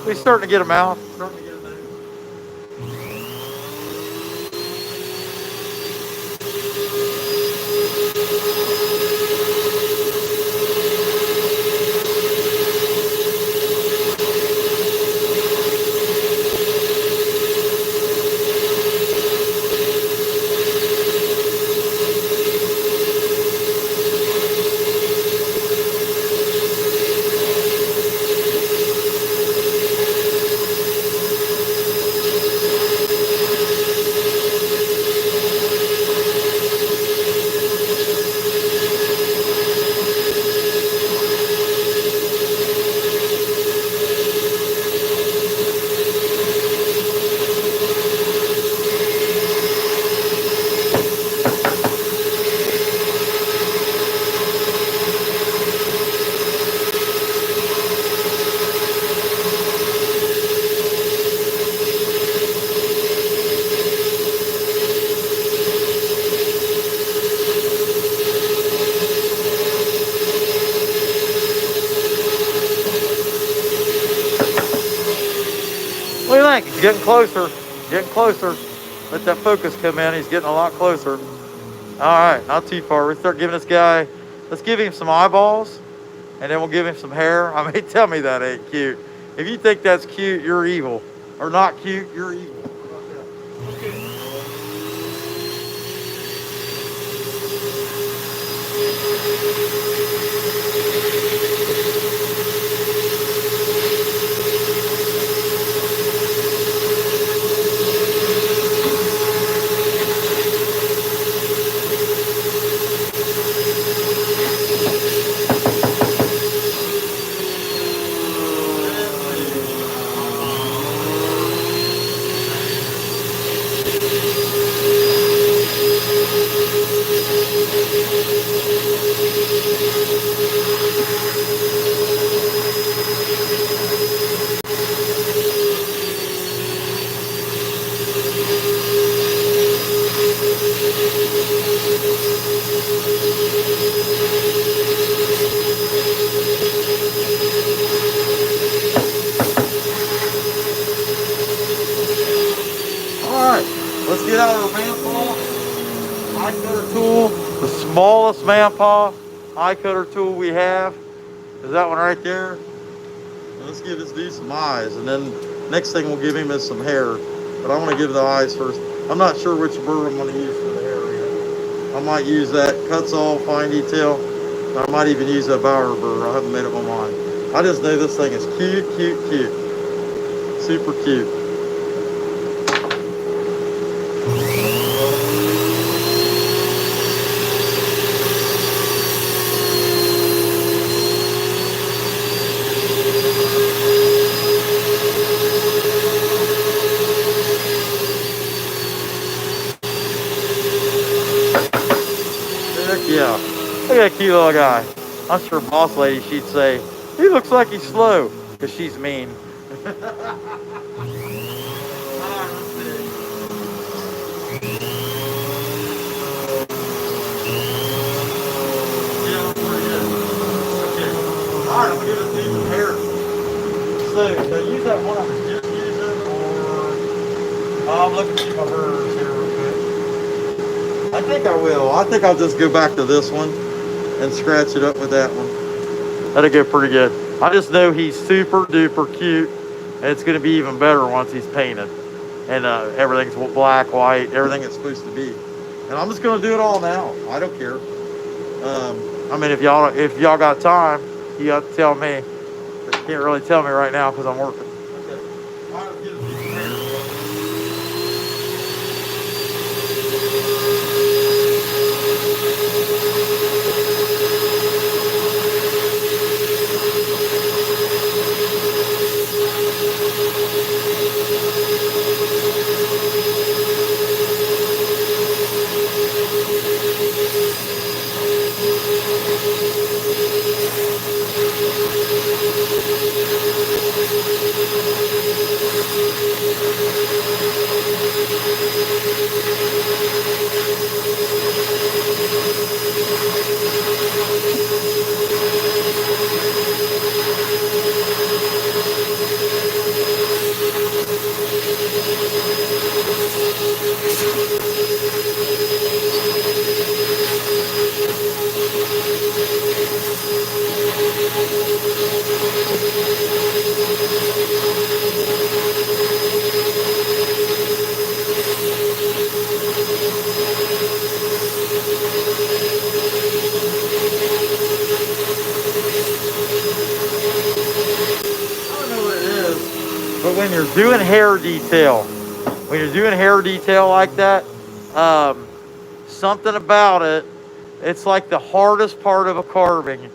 He's starting to get a mouth. Starting to get a mouth. What do you think? He's getting closer. Getting closer. Let that focus come in. He's getting a lot closer. All right, not too far. We start giving this guy, let's give him some eyeballs, and then we'll give him some hair. I mean, tell me that ain't cute. If you think that's cute, you're evil. Or not cute, you're evil. tool, the smallest man paw eye cutter tool we have is that one right there. And let's give this dude some eyes, and then next thing we'll give him is some hair. But I want to give the eyes first. I'm not sure which burr I'm going to use for the hair yet. I might use that KUTZALL fine detail. I might even use that BAUER burr. I haven't made up my mind. I just know this thing is cute, cute, cute. Super cute. Yeah, look at that cute little guy. I'm sure boss lady, she'd say, he looks like he's slow, because she's mean. Alright, I'm going to give it some hair. So, do I use that one I was just using, or... I'm looking to see my burrs here real quick. I think I will. I think I'll just go back to this one and scratch it up with that one. That'll go pretty good. I just know he's super duper cute, and it's going to be even better once he's painted. And everything's black, white, everything it's supposed to be. And I'm just going to do it all now. I don't care. I mean, if y'all got time, you got to tell me. But you can't really tell me right now because I'm working. Okay. All right, get a piece of hair. But when you're doing hair detail, like that, something about it, it's like the hardest part of a carving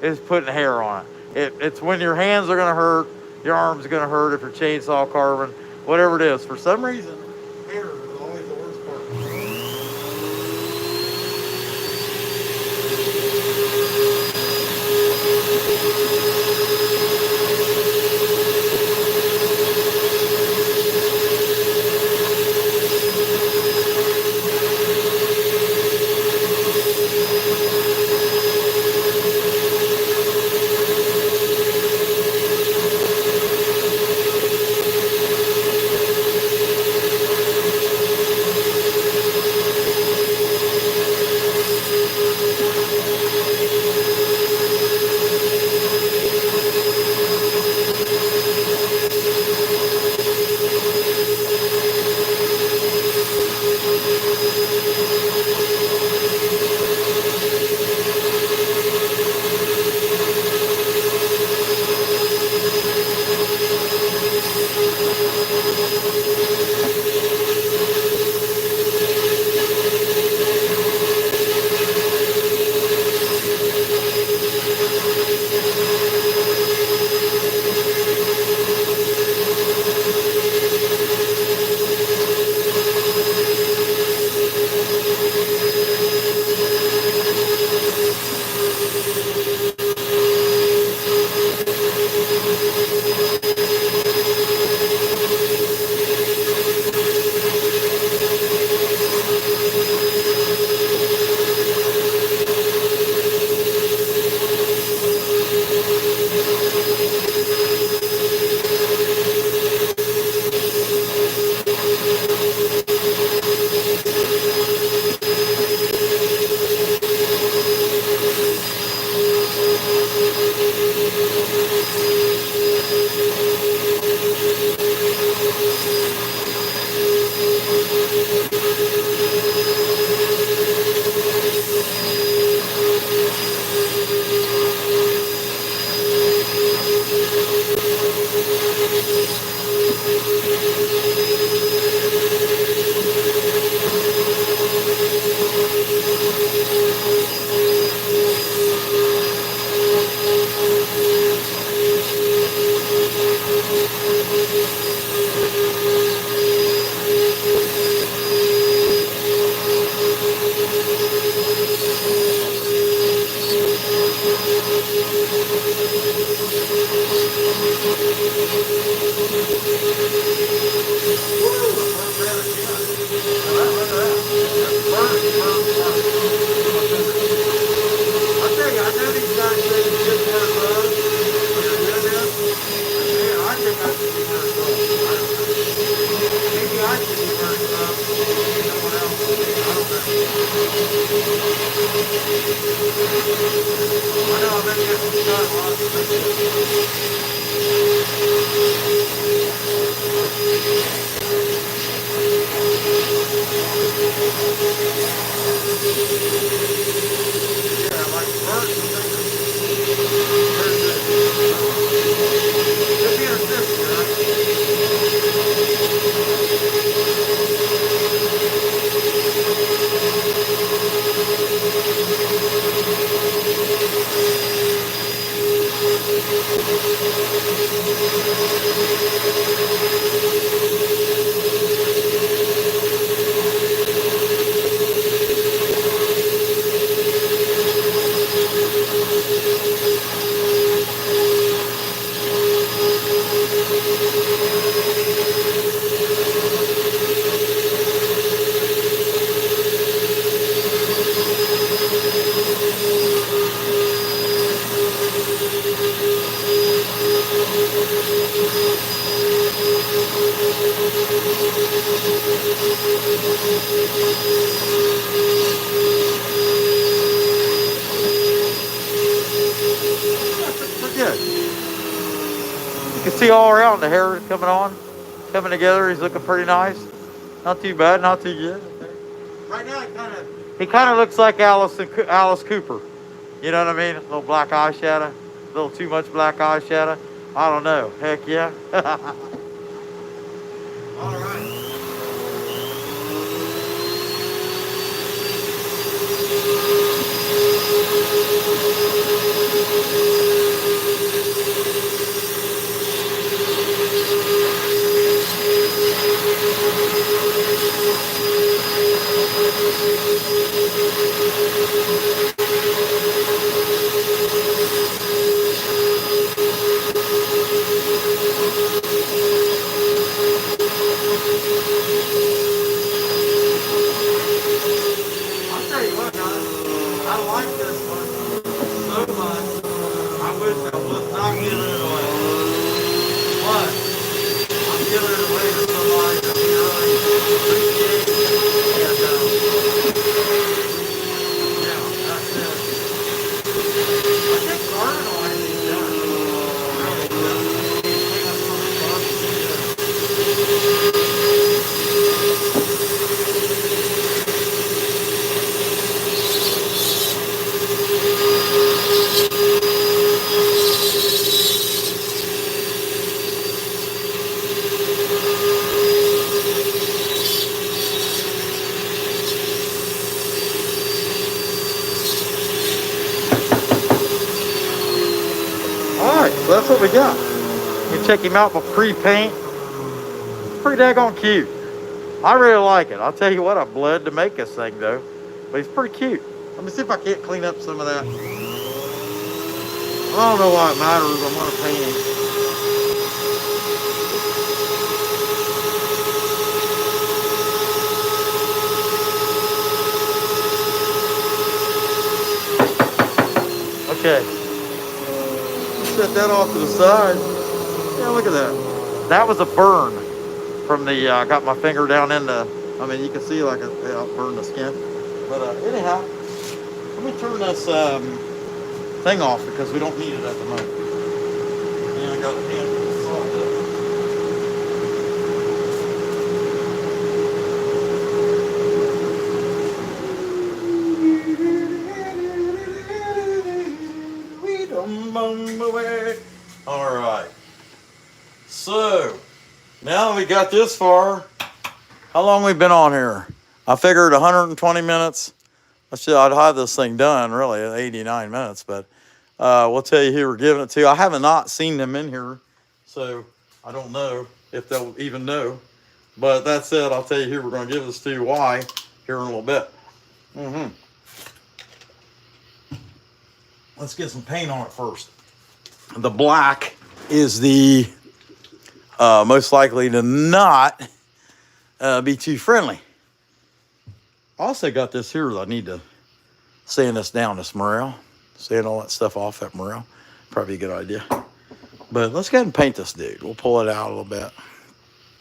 is putting hair on it. It's when your hands are going to hurt, your arms are going to hurt if you're chainsaw carving, whatever it is. For some reason, hair is always the worst part. You can see all around the hair coming together. He's looking pretty nice. Not too bad, not too good. Right now, he kind of looks like Alice Cooper. You know what I mean? A little black eyeshadow, a little too much black eyeshadow. I don't know. Heck yeah. All right. I'll tell you what, guys. I like this one so much. I wish I was not giving it away. But I'm giving it away to somebody that we really appreciate. And, yeah, that's it. I think Arnold might be done. Really good. Take us on the bus. Alright, so that's what we got. You can check him out for pre-paint. Pretty daggone cute. I really like it. I'll tell you what, I bled to make this thing though. But he's pretty cute. Let me see if I can't clean up some of that. I don't know why it matters. I'm gonna paint him. Okay. Set that off to the side. Yeah, look at that. That was a burn from the, I got my finger down in the, I mean, you can see like it burned the skin. But anyhow, let me turn this thing off because we don't need it at the moment. And I got a hand for the saw. All right. So now that we got this far, how long we been on here? I figured 120 minutes. I'd have this thing done really at 89 minutes, but we'll tell you who we're giving it to. I have not seen them in here, so I don't know if they'll even know. But that said, I'll tell you who we're going to give this to, why, here in a little bit. let's get some paint on it first. The black is the most likely to not be too friendly. I also got this here that I need to sand this down, this morale. Sand all that stuff off that morale. Probably a good idea. But let's go ahead and paint this dude. We'll pull it out a little bit.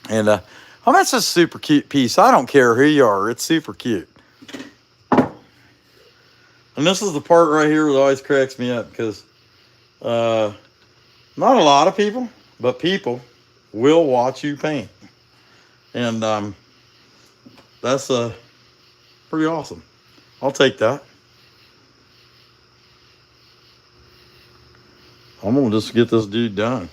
And oh, that's a super cute piece. I don't care who you are. It's super cute. And this is the part right here that always cracks me up because not a lot of people, but people will watch you paint. And that's pretty awesome. I'll take that. I'm going to just get this dude done.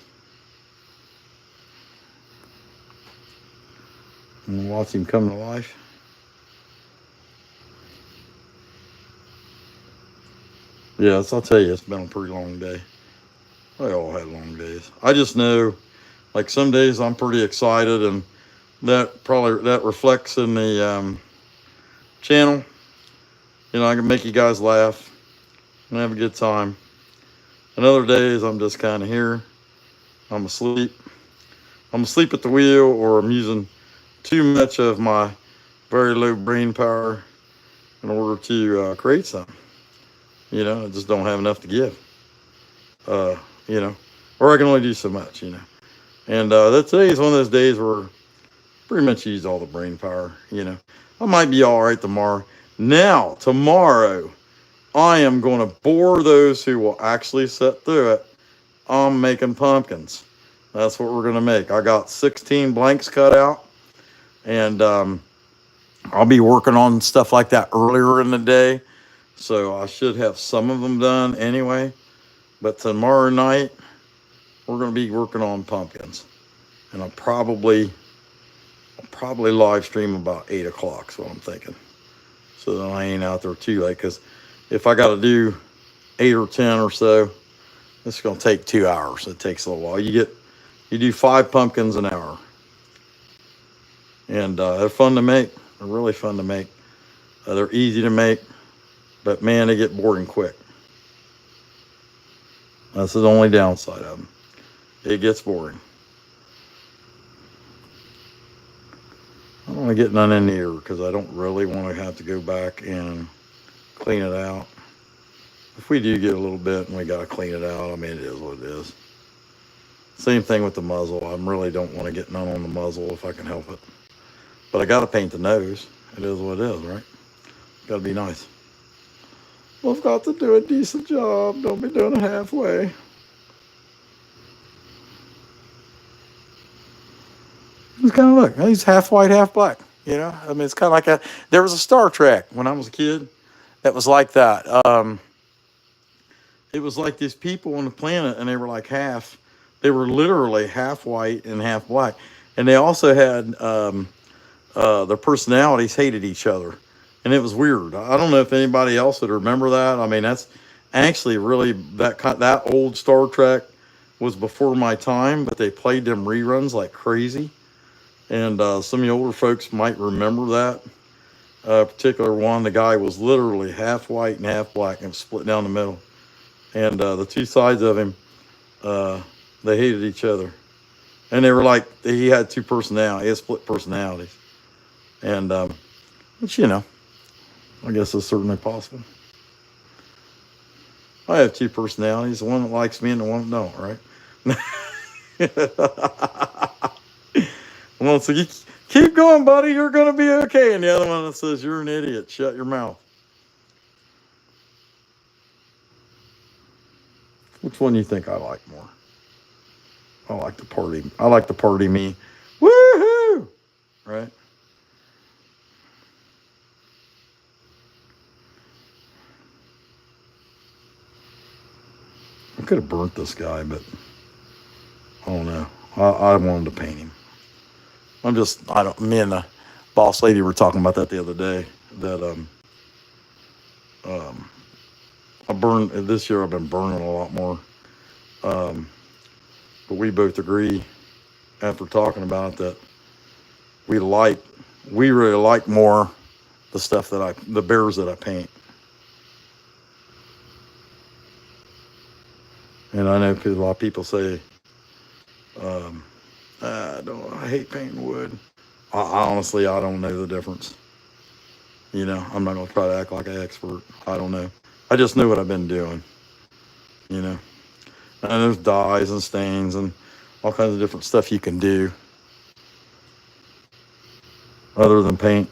And watch him come to life. Yes, I'll tell you, it's been a pretty long day. They all had long days. I just know, like some days I'm pretty excited, and that reflects in the channel. You know, I can make you guys laugh and have a good time. And other days I'm just kind of here. I'm asleep. I'm asleep at the wheel, or I'm using too much of my very low brain power in order to create something. You know, I just don't have enough to give. You know, or I can only do so much, you know. And today is one of those days where pretty much used all the brain power, you know. I might be all right tomorrow. Now, tomorrow, I am going to bore those who will actually sit through it. I'm making pumpkins. That's what we're going to make. I got 16 blanks cut out. And I'll be working on stuff like that earlier in the day. So I should have some of them done anyway. But tomorrow night, we're going to be working on pumpkins. And I'll probably live stream about 8 o'clock, is what I'm thinking. So that I ain't out there too late. Because if I got to do 8 or 10 or so, it's going to take 2 hours. It takes a little while. You do 5 pumpkins an hour. And they're fun to make. They're really fun to make. They're easy to make. But man, they get boring quick. That's the only downside of them. It gets boring. I don't want to get none in here because I don't really want to have to go back and clean it out. If we do get a little bit and we got to clean it out, I mean, it is what it is. Same thing with the muzzle. I really don't want to get none on the muzzle if I can help it. But I got to paint the nose. It is what it is, right? Got to be nice. Well, I've got to do a decent job. Don't be doing it halfway. It's kind of look. He's half white, half black. You know, I mean, it's kind of like there was a Star Trek when I was a kid that was like that. It was like these people on the planet, and they were like half. They were literally half white and half black, and they also had their personalities hated each other. And it was weird. I don't know if anybody else would remember that. I mean, that's actually really that old Star Trek was before my time, but they played them reruns like crazy. And some of the older folks might remember that particular one. The guy was literally half white and half black and split down the middle. And the two sides of him, they hated each other. And they were like, he had two personalities. He had split personalities. And, but you know. I guess it's certainly possible. I have two personalities, the one that likes me and the one that don't, right? One says, keep going, buddy, you're going to be okay. And the other one that says, you're an idiot, shut your mouth. Which one do you think I like more? I like the party me. Woohoo! Right? I could have burnt this guy, but I don't know. I wanted to paint him. Me and the boss lady were talking about that the other day, that I burned, this year I've been burning a lot more. But we both agree after talking about it that we really like more the stuff the bears that I paint. And I know a lot of people say, I hate painting wood. Honestly, I don't know the difference. You know, I'm not going to try to act like an expert. I don't know. I just know what I've been doing, you know. And there's dyes and stains and all kinds of different stuff you can do other than paint.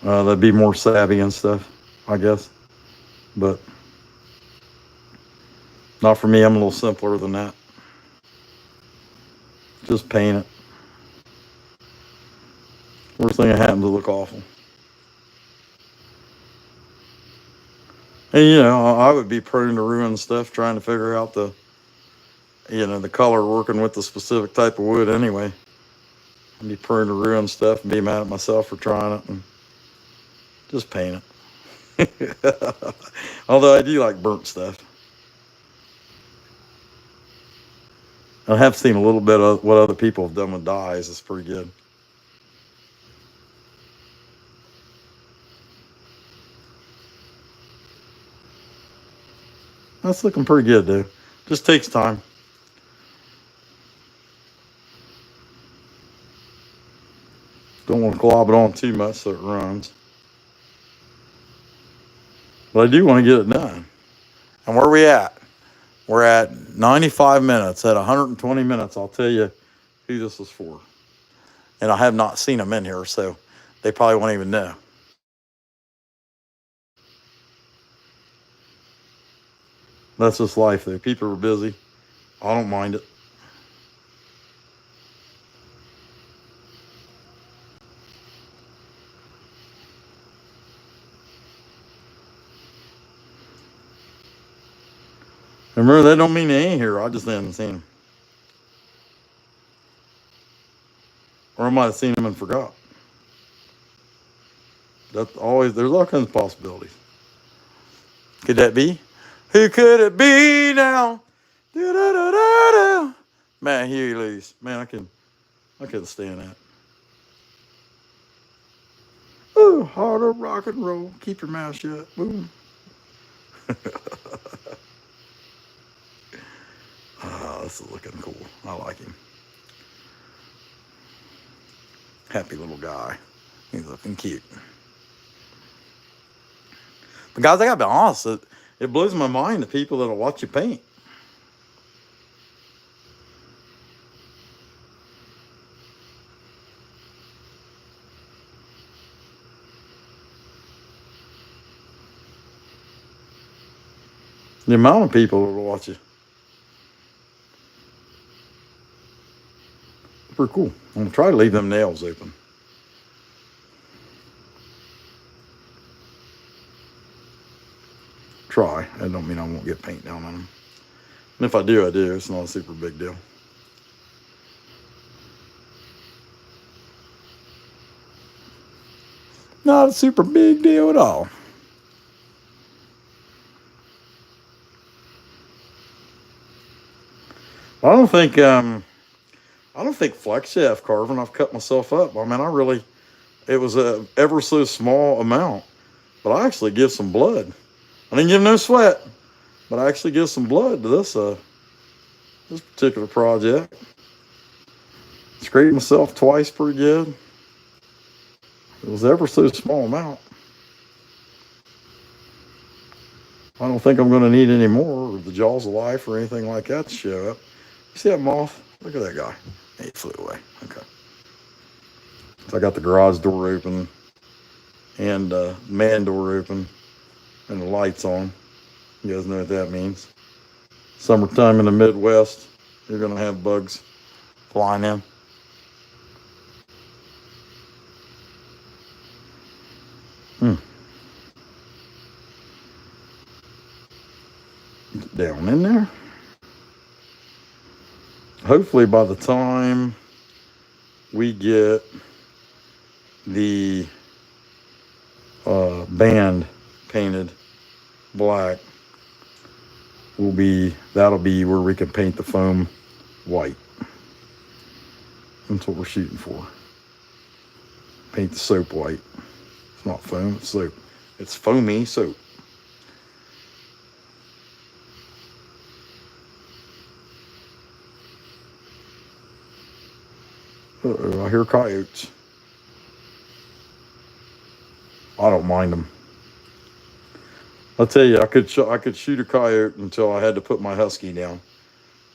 That'd be more savvy and stuff, I guess. But not for me. I'm a little simpler than that. Just paint it. Worst thing that happens to look awful. And, you know, I would be prone to ruin stuff trying to figure out the color working with the specific type of wood anyway. I'd be prone to ruin stuff and be mad at myself for trying it and just paint it. Although I do like burnt stuff. I have seen a little bit of what other people have done with dyes. It's pretty good. That's looking pretty good, dude. Just takes time. Don't want to glob it on too much so it runs. But I do want to get it done. And where are we at? We're at 95 minutes. At 120 minutes, I'll tell you who this is for. And I have not seen them in here, so they probably won't even know. That's just life, though. People are busy. I don't mind it. And remember, that don't mean they ain't here. I just haven't seen them. Or I might have seen them and forgot. That's always, there's all kinds of possibilities. Could that be? Who could it be now? Do-do-do-do-do. Man, Huey Lewis. Man, I couldn't stand that. Ooh, heart of rock and roll. Keep your mouth shut. Boom. Oh, this is looking cool. I like him. Happy little guy. He's looking cute. But guys, I gotta be honest, it blows my mind the people that'll watch you paint. The amount of people that'll watch you. Pretty cool. I'm gonna try to leave them nails open. Try. That don't mean I won't get paint down on them. And if I do, I do. It's not a super big deal. Not a super big deal at all. I don't think flex shaft carving, I've cut myself up. I mean, it was a ever so small amount, but I actually give some blood. I didn't give no sweat, but I actually give some blood to this particular project. Scraped myself twice pretty good. It was ever so small amount. I don't think I'm going to need any more of the jaws of life or anything like that to show up. You see that moth? Look at that guy. He flew away. Okay. So I got the garage door open and man door open and the lights on. You guys know what that means. Summertime in the Midwest, you're going to have bugs flying in. Down in there. Hopefully by the time we get the band painted black, that'll be where we can paint the foam white. That's what we're shooting for. Paint the soap white. It's not foam, it's soap. It's foamy soap. Uh-oh, I hear coyotes. I don't mind them. I'll tell you, I could shoot a coyote until I had to put my husky down,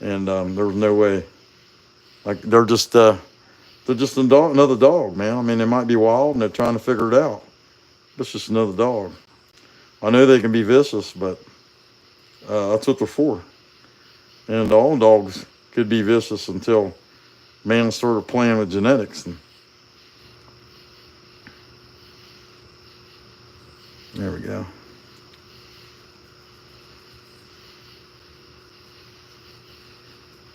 and there was no way. Like they're just another dog, man. I mean, they might be wild and they're trying to figure it out. It's just another dog. I know they can be vicious, but that's what they're for. And all dogs could be vicious until man started playing with genetics. And there we go.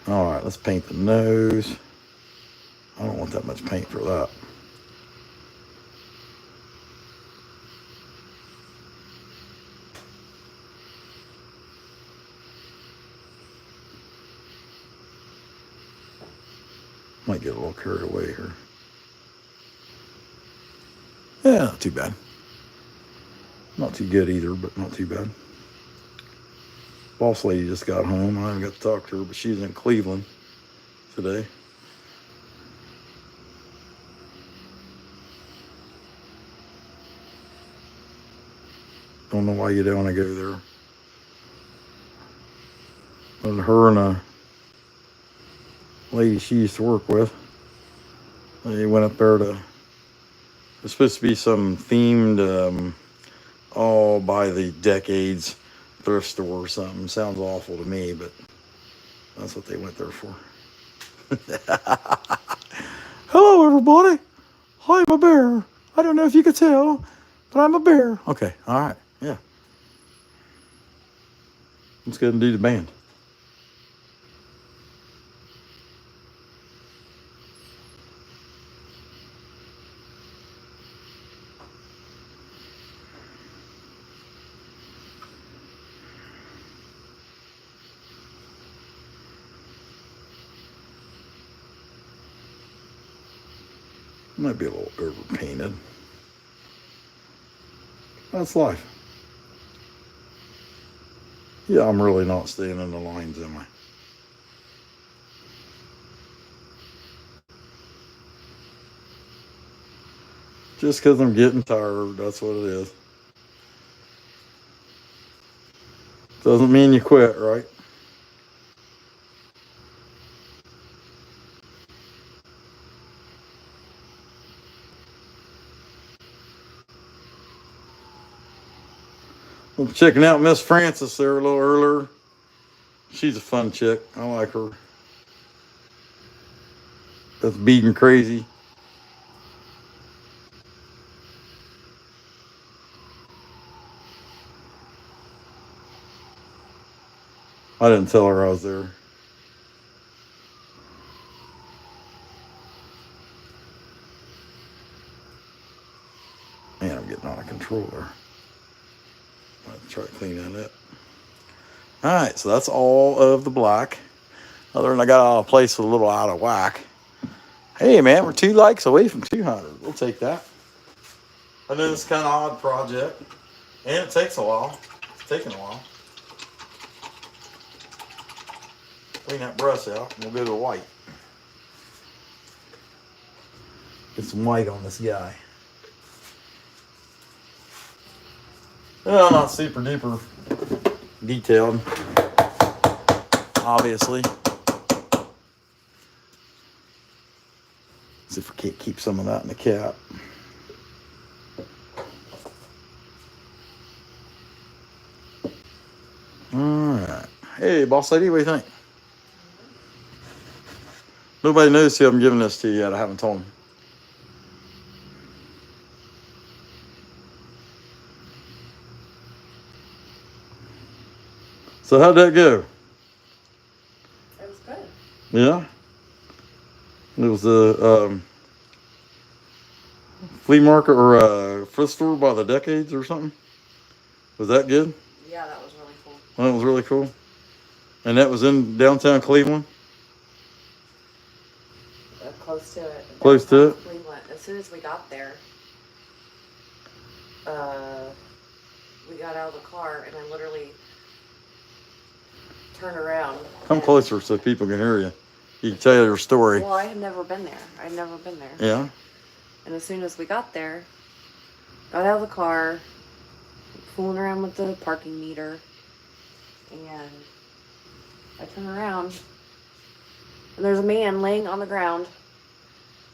All right, let's paint the nose. I don't want that much paint for that. Might get a little carried away here. Yeah, not too bad. Not too good either, but not too bad. Boss lady just got home. I haven't got to talk to her, but she's in Cleveland today. Don't know why you don't want to go there. But her and a lady she used to work with, they went up there to, it's supposed to be some themed, all by the decades thrift store or something. Sounds awful to me, but that's what they went there for. Hello, everybody. I'm a bear. I don't know if you could tell, but I'm a bear. Okay, all right, yeah. Let's go ahead and do the band. Might be a little overpainted. That's life. Yeah, I'm really not staying in the lines, am I? Just because I'm getting tired, that's what it is. Doesn't mean you quit, right? I'm checking out Miss Francis there a little earlier. She's a fun chick. I like her. That's beating crazy. I didn't tell her I was there. Man, I'm getting out of control there. I'll try to clean that up. All right, so that's all of the black. Other than I got out of place with a little out of whack. Hey, man, we're 2 likes away from 200. We'll take that. I know this is kind of odd project, and it takes a while. It's taking a while. Clean that brush out, and we'll go to the white. Get some white on this guy. Well, not super duper detailed, obviously. See if we can't keep some of that in the cap. All right. Hey, boss lady, what do you think? Nobody knows who I'm giving this to yet. I haven't told them. So how'd that go? It was good. Yeah? It was a flea market or a thrift store by the decades or something. Was that good? Yeah, that was really cool. That was really cool. And that was in downtown Cleveland? Close to it. Close to it? Cleveland. As soon as we got there, we got out of the car and I literally turned around. Come closer so people can hear you. You can tell your story. Well, I had never been there. I'd never been there. Yeah. And as soon as we got there, got out of the car, fooling around with the parking meter, and I turn around, and there's a man laying on the ground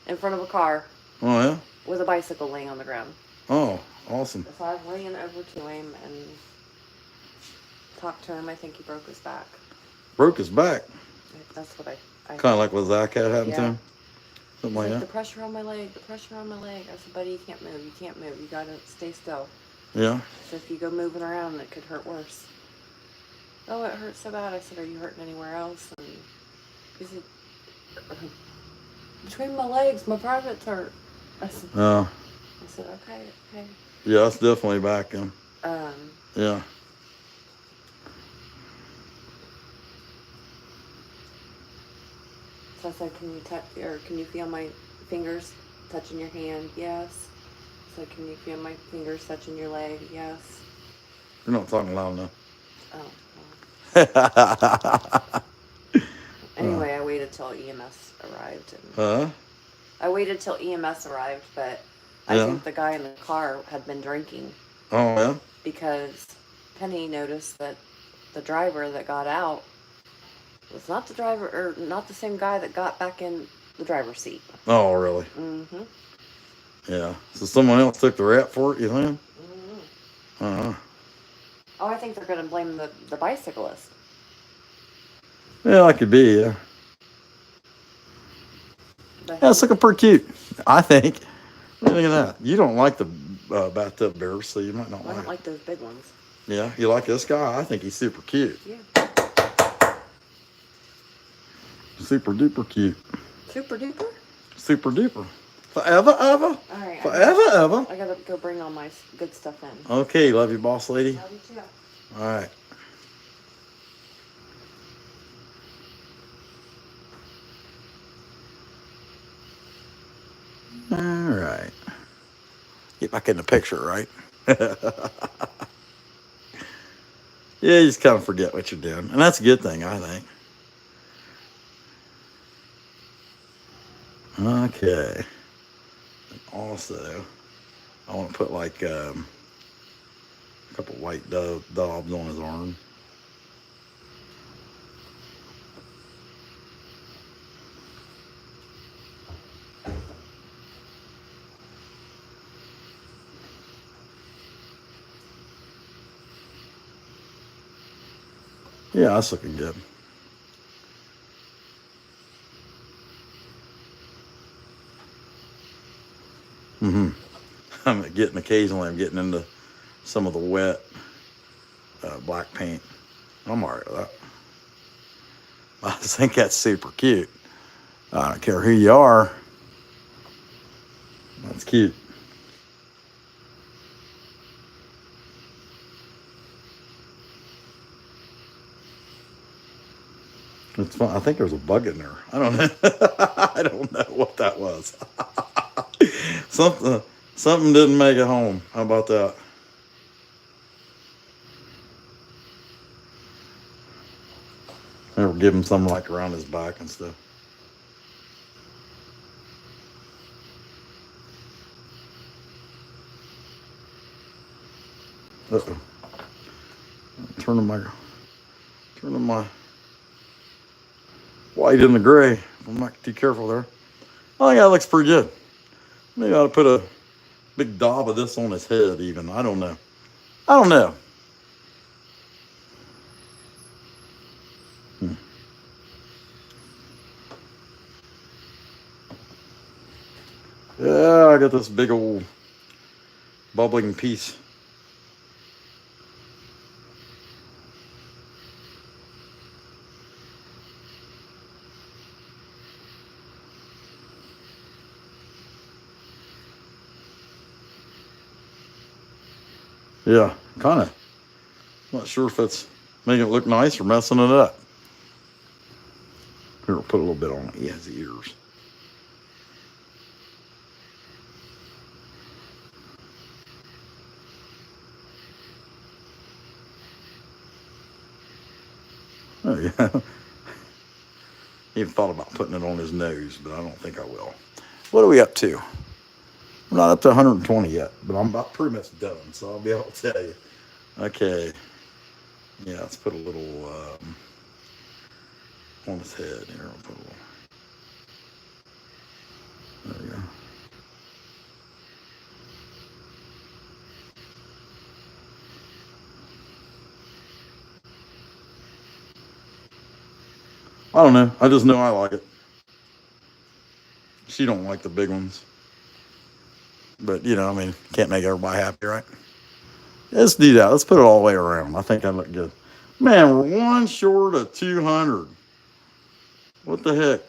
in front of a car Oh yeah. with a bicycle laying on the ground. Oh, awesome. So I ran over to him and talked to him. I think he broke his back. Broke his back. That's what I Kind of like what Zach had happened to Yeah. him. Something like He's that. the pressure on my leg, the pressure on my leg. I said, buddy, you can't move, you can't move. You gotta stay still. Yeah. So if you go moving around, it could hurt worse. Oh, it hurts so bad. I said, are you hurting anywhere else? And he said, between my legs, my privates hurt. I said, okay. Yeah, that's definitely back then. Yeah. So I said, can you touch, or can you feel my fingers touching your hand? Yes. I said, can you feel my fingers touching your leg? Yes. You're not talking loud enough. Oh, well. Anyway, I waited till EMS arrived. And I waited till EMS arrived, but I think the guy in the car had been drinking. Oh, yeah? Because Penny noticed that the driver that got out was not the driver, or not the same guy that got back in the driver's seat. Oh, really? Mm-hmm. Yeah. So someone else took the rap for it, you think? Mm-hmm. Oh, I think they're going to blame the bicyclist. Yeah, that could be, yeah. Yeah, it's looking pretty cute, I think. Look at that. You don't like the bathtub bears, so you might not like it. I don't like those big ones. Yeah, you like this guy? I think he's super cute. Yeah. Super duper cute. Super duper? Super duper. Forever, ever? All right. Forever, ever? I gotta go bring all my good stuff in. Okay, love you, boss lady. Love you too. All right. All right. Get back in the picture, right? Yeah, you just kind of forget what you're doing. And that's a good thing, I think. Okay. And also, I want to put like a couple white daubs on his arm. Yeah, that's looking good. Occasionally I'm getting into some of the wet black paint. I'm all right with that. I think that's super cute. I don't care who you are. That's cute. It's fun. I think there's a bug in there. I don't know. I don't know what that was. Something didn't make it home. How about that? They were giving something like around his back and stuff. Uh-oh. Turning my white in the gray. I'm not too careful there. I think that looks pretty good. Maybe I ought to put a big daub of this on his head even. I don't know. Yeah, I got this big old bubbling piece. Yeah, kind of. Not sure if it's making it look nice or messing it up. Here, we'll put a little bit on it. He has ears. Oh, yeah. He even thought about putting it on his nose, but I don't think I will. What are we up to? We're not up to 120 yet, but I'm about pretty much done, so I'll be able to tell you. Okay. Yeah, let's put a little on his head here. I'll put a little. There we go. I don't know. I just know I like it. She don't like the big ones. But, you know, I mean, can't make everybody happy, right? Let's do that. Let's put it all the way around. I think I look good. Man, we're one short of 200. What the heck?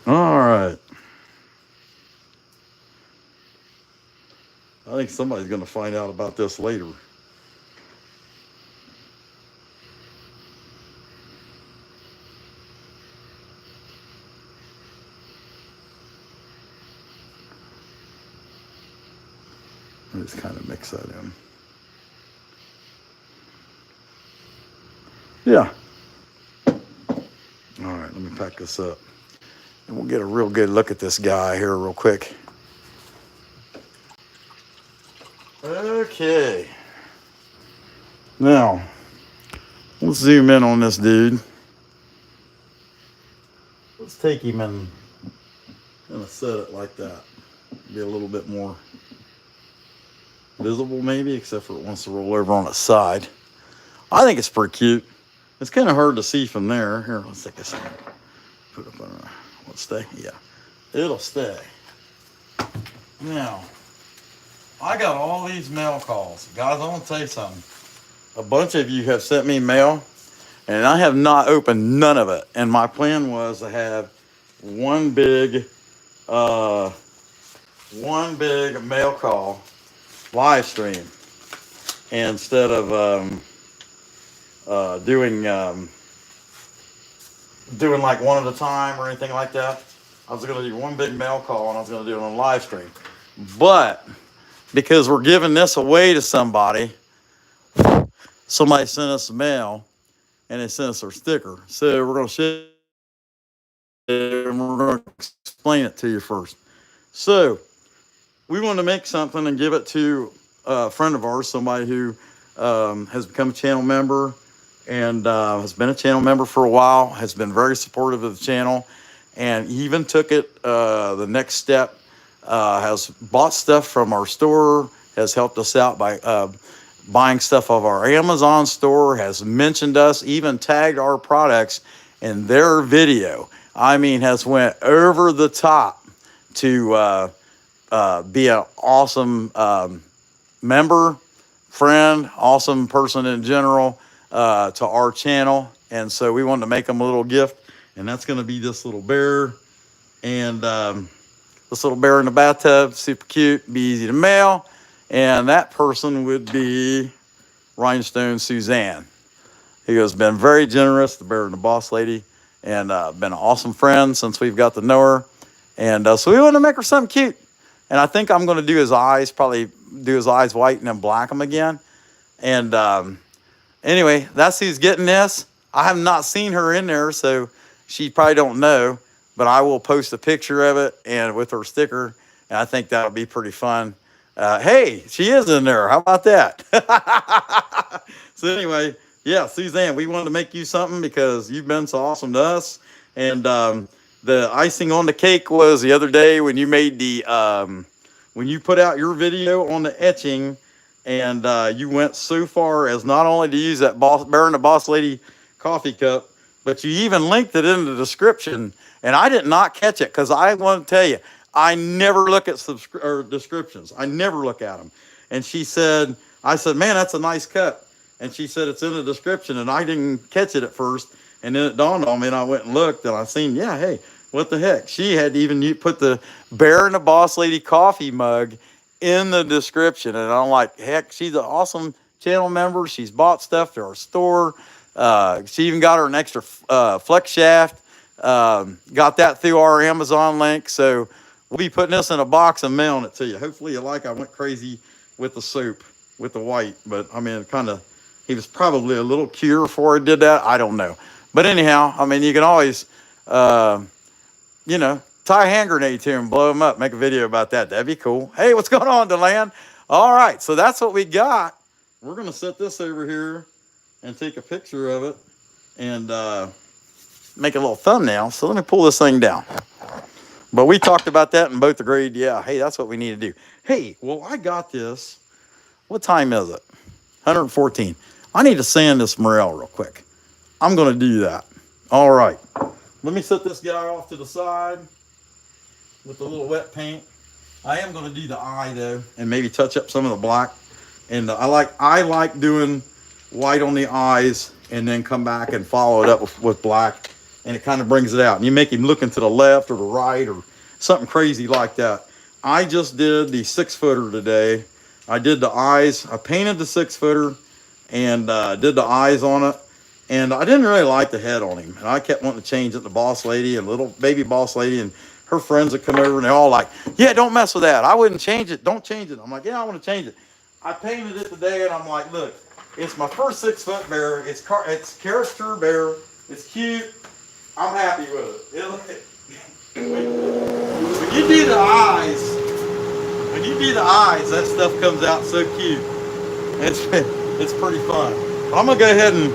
All right. I think somebody's going to find out about this later. Let's kind of mix that in. Yeah. All right, let me pack this up. And we'll get a real good look at this guy here real quick. Okay. Now, let's zoom in on this dude. Let's take him and set it like that. Be a little bit more visible maybe, except for it wants to roll over on its side. I think it's pretty cute. It's kind of hard to see from there. Here, let's take this. Put it up on. Will it stay? Yeah, it'll stay. Now, I got all these mail calls. Guys, I want to tell you something. A bunch of you have sent me mail, and I have not opened none of it. And my plan was to have one big mail call live stream instead of doing like one at a time or anything like that. I was going to do one big mail call, and I was going to do it on a live stream. But because we're giving this away to somebody sent us a mail, and they sent us our sticker. So we're going to share it, and we're going to explain it to you first. So we want to make something and give it to a friend of ours, somebody who has become a channel member and has been a channel member for a while, has been very supportive of the channel, and even took it the next step, has bought stuff from our store, has helped us out by buying stuff off our Amazon store, has mentioned us, even tagged our products in their video. I mean, has went over the top to be an awesome member, friend, awesome person in general to our channel. And so we wanted to make them a little gift, and that's going to be this little bear. And this little bear in the bathtub, super cute, be easy to mail. And that person would be Rhinestone Suzanne, who has been very generous, the bear and the boss lady, and been an awesome friend since we've got to know her. And so we want to make her something cute. And I think I'm going to do his eyes, probably do his eyes white and then black them again. And anyway, that's who's getting this. I have not seen her in there, so she probably don't know. But I will post a picture of it and with her sticker. And I think that'll be pretty fun. Hey, she is in there. How about that? So anyway, yeah, Suzanne, we wanted to make you something because you've been so awesome to us. And the icing on the cake was the other day when you made the, when you put out your video on the etching, and you went so far as not only to use that Bear and the Boss Lady coffee cup, but you even linked it in the description. And I did not catch it because I want to tell you, I never look at descriptions. I never look at them. And she said, I said, man, that's a nice cup. And she said, it's in the description. And I didn't catch it at first. And then it dawned on me, and I went and looked, and I seen, yeah, hey, what the heck? She had even put the Bear and the Boss Lady coffee mug in the description. And I'm like, heck, she's an awesome channel member. She's bought stuff to our store. She even got her an extra flex shaft. Got that through our Amazon link. So we'll be putting this in a box and mailing it to you. Hopefully you like. I went crazy with the soap. with the white, but I mean, he was probably a little cuter before he did that. I don't know. But anyhow, I mean, you can always, you know, tie a hand grenade to him, blow him up, make a video about that. That'd be cool. Hey, what's going on, DeLand? All right, so that's what we got. We're going to set this over here and take a picture of it and make a little thumbnail. So let me pull this thing down. But we talked about that and both agreed, yeah, hey, that's what we need to do. Hey, well, I got this. What time is it? 114. I need to sand this morel real quick. I'm going to do that. All right. Let me set this guy off to the side with the little wet paint. I am going to do the eye, though, and maybe touch up some of the black. And I like doing white on the eyes and then come back and follow it up with black. And it kind of brings it out. And you make him looking to the left or the right or something crazy like that. I just did the 6-footer today. I did the eyes. I painted the 6-footer and did the eyes on it. And I didn't really like the head on him. And I kept wanting to change it. The boss lady and little baby boss lady and her friends would come over and they're all like, yeah, don't mess with that. I wouldn't change it. Don't change it. I'm like, yeah, I want to change it. I painted it today and I'm like, look, it's my first 6-foot bear. It's caricature bear. It's cute. I'm happy with it. When you do the eyes, that stuff comes out so cute. It's pretty fun. But I'm gonna go ahead and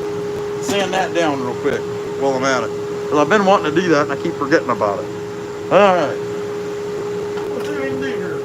sand that down real quick while I'm at it. Because I've been wanting to do that and I keep forgetting about it. All right. Let's see what we can do here.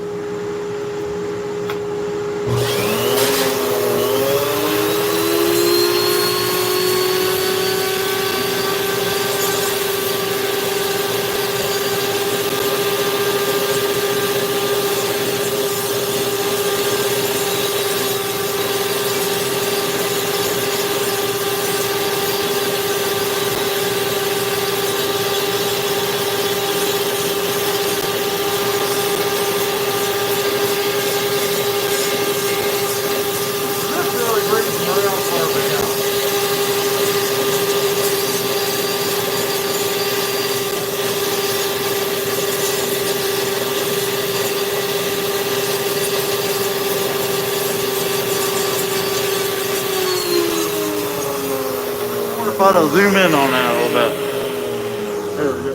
If I'd zoom in on that a little bit. There we go.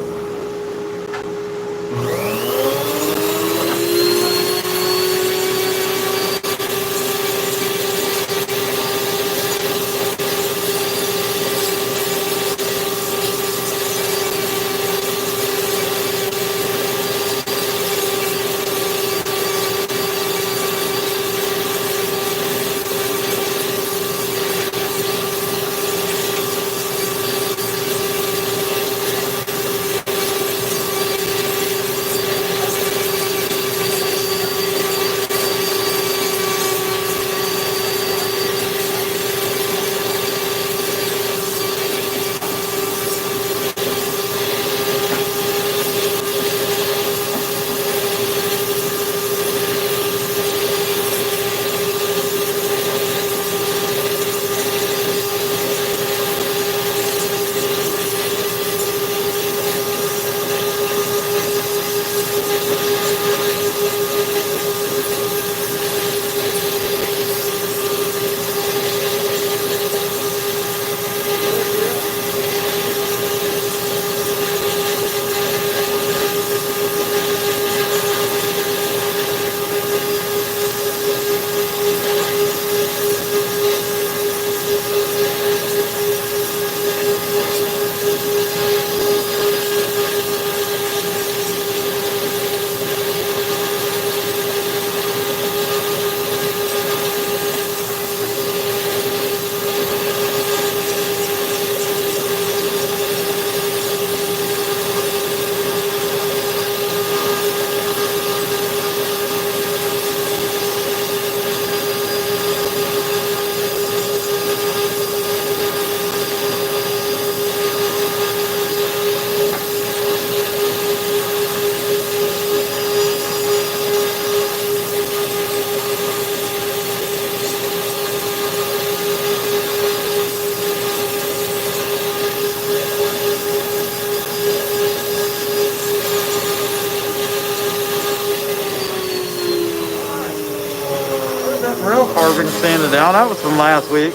real carving sanded down. That was from last week.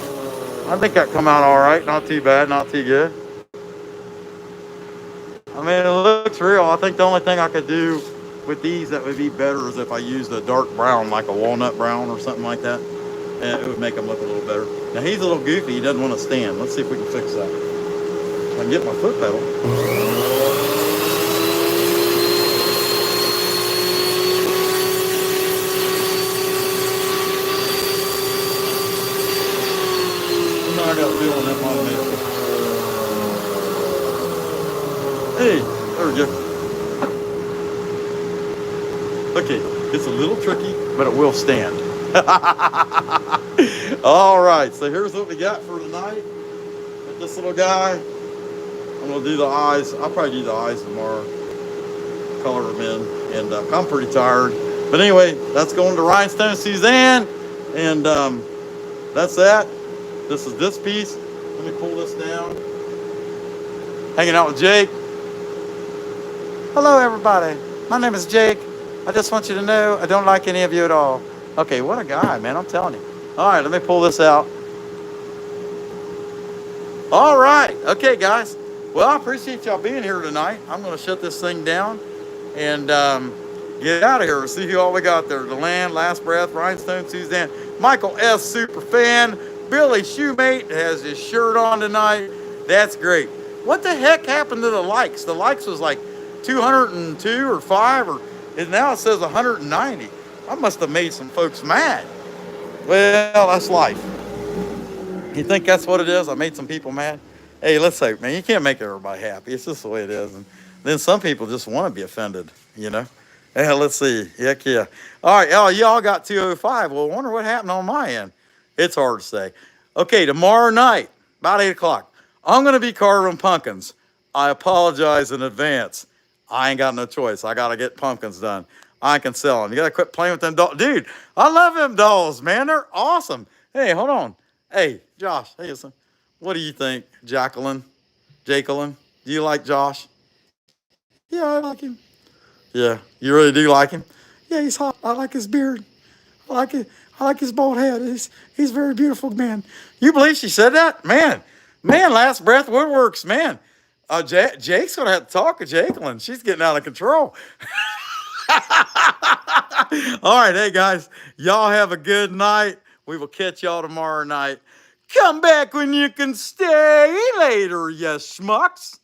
I think that come out all right. Not too bad, not too good. I mean, it looks real. I think the only thing I could do with these that would be better is if I used a dark brown, like a walnut brown or something like that. And it would make them look a little better. Now, he's a little goofy. He doesn't want to stand. Let's see if we can fix that. If I can get my foot pedal. I got a feeling that might make it. Hey, there we go. Okay, it's a little tricky, but it will stand. All right, so here's what we got for tonight. With this little guy, I'm gonna do the eyes. I'll probably do the eyes tomorrow. Color them in, and I'm pretty tired. But anyway, that's going to Rhinestone Suzanne, and that's that. This is this piece. Let me pull this down. Hanging out with Jake. Hello, everybody. My name is Jake. I just want you to know I don't like any of you at all. Okay, what a guy, man. I'm telling you. All right, let me pull this out. All right. Okay, guys. Well, I appreciate y'all being here tonight. I'm going to shut this thing down and get out of here. See who all we got there. The Land, Last Breath, Rhinestone Suzanne, Michael S. Superfan, Billy Shoemate has his shirt on tonight. That's great. What the heck happened to the likes? The likes was like 202 or 5, and now it says 190. I must have made some folks mad. Well, that's life. You think that's what it is? I made some people mad? Hey, let's say, man, you can't make everybody happy. It's just the way it is. And then some people just want to be offended, you know? Yeah, let's see. Heck yeah. All right, y'all got 205. Well, I wonder what happened on my end. It's hard to say. Okay, tomorrow night, about 8 o'clock, I'm going to be carving pumpkins. I apologize in advance. I ain't got no choice. I got to get pumpkins done. I can sell them. You got to quit playing with them dolls. Dude, I love them dolls, man. They're awesome. Hey, hold on. Hey, Josh. Hey, listen. What do you think, Jacqueline? Do you like Josh? Yeah, I like him. Yeah, you really do like him? Yeah, he's hot. I like his beard. I like it. I like his bald head. He's a very beautiful man. You believe she said that? Man, Last Breath Woodworks, man. Jake's going to have to talk to Jacqueline. She's getting out of control. All right, hey, guys. Y'all have a good night. We will catch y'all tomorrow night. Come back when you can stay later, you schmucks.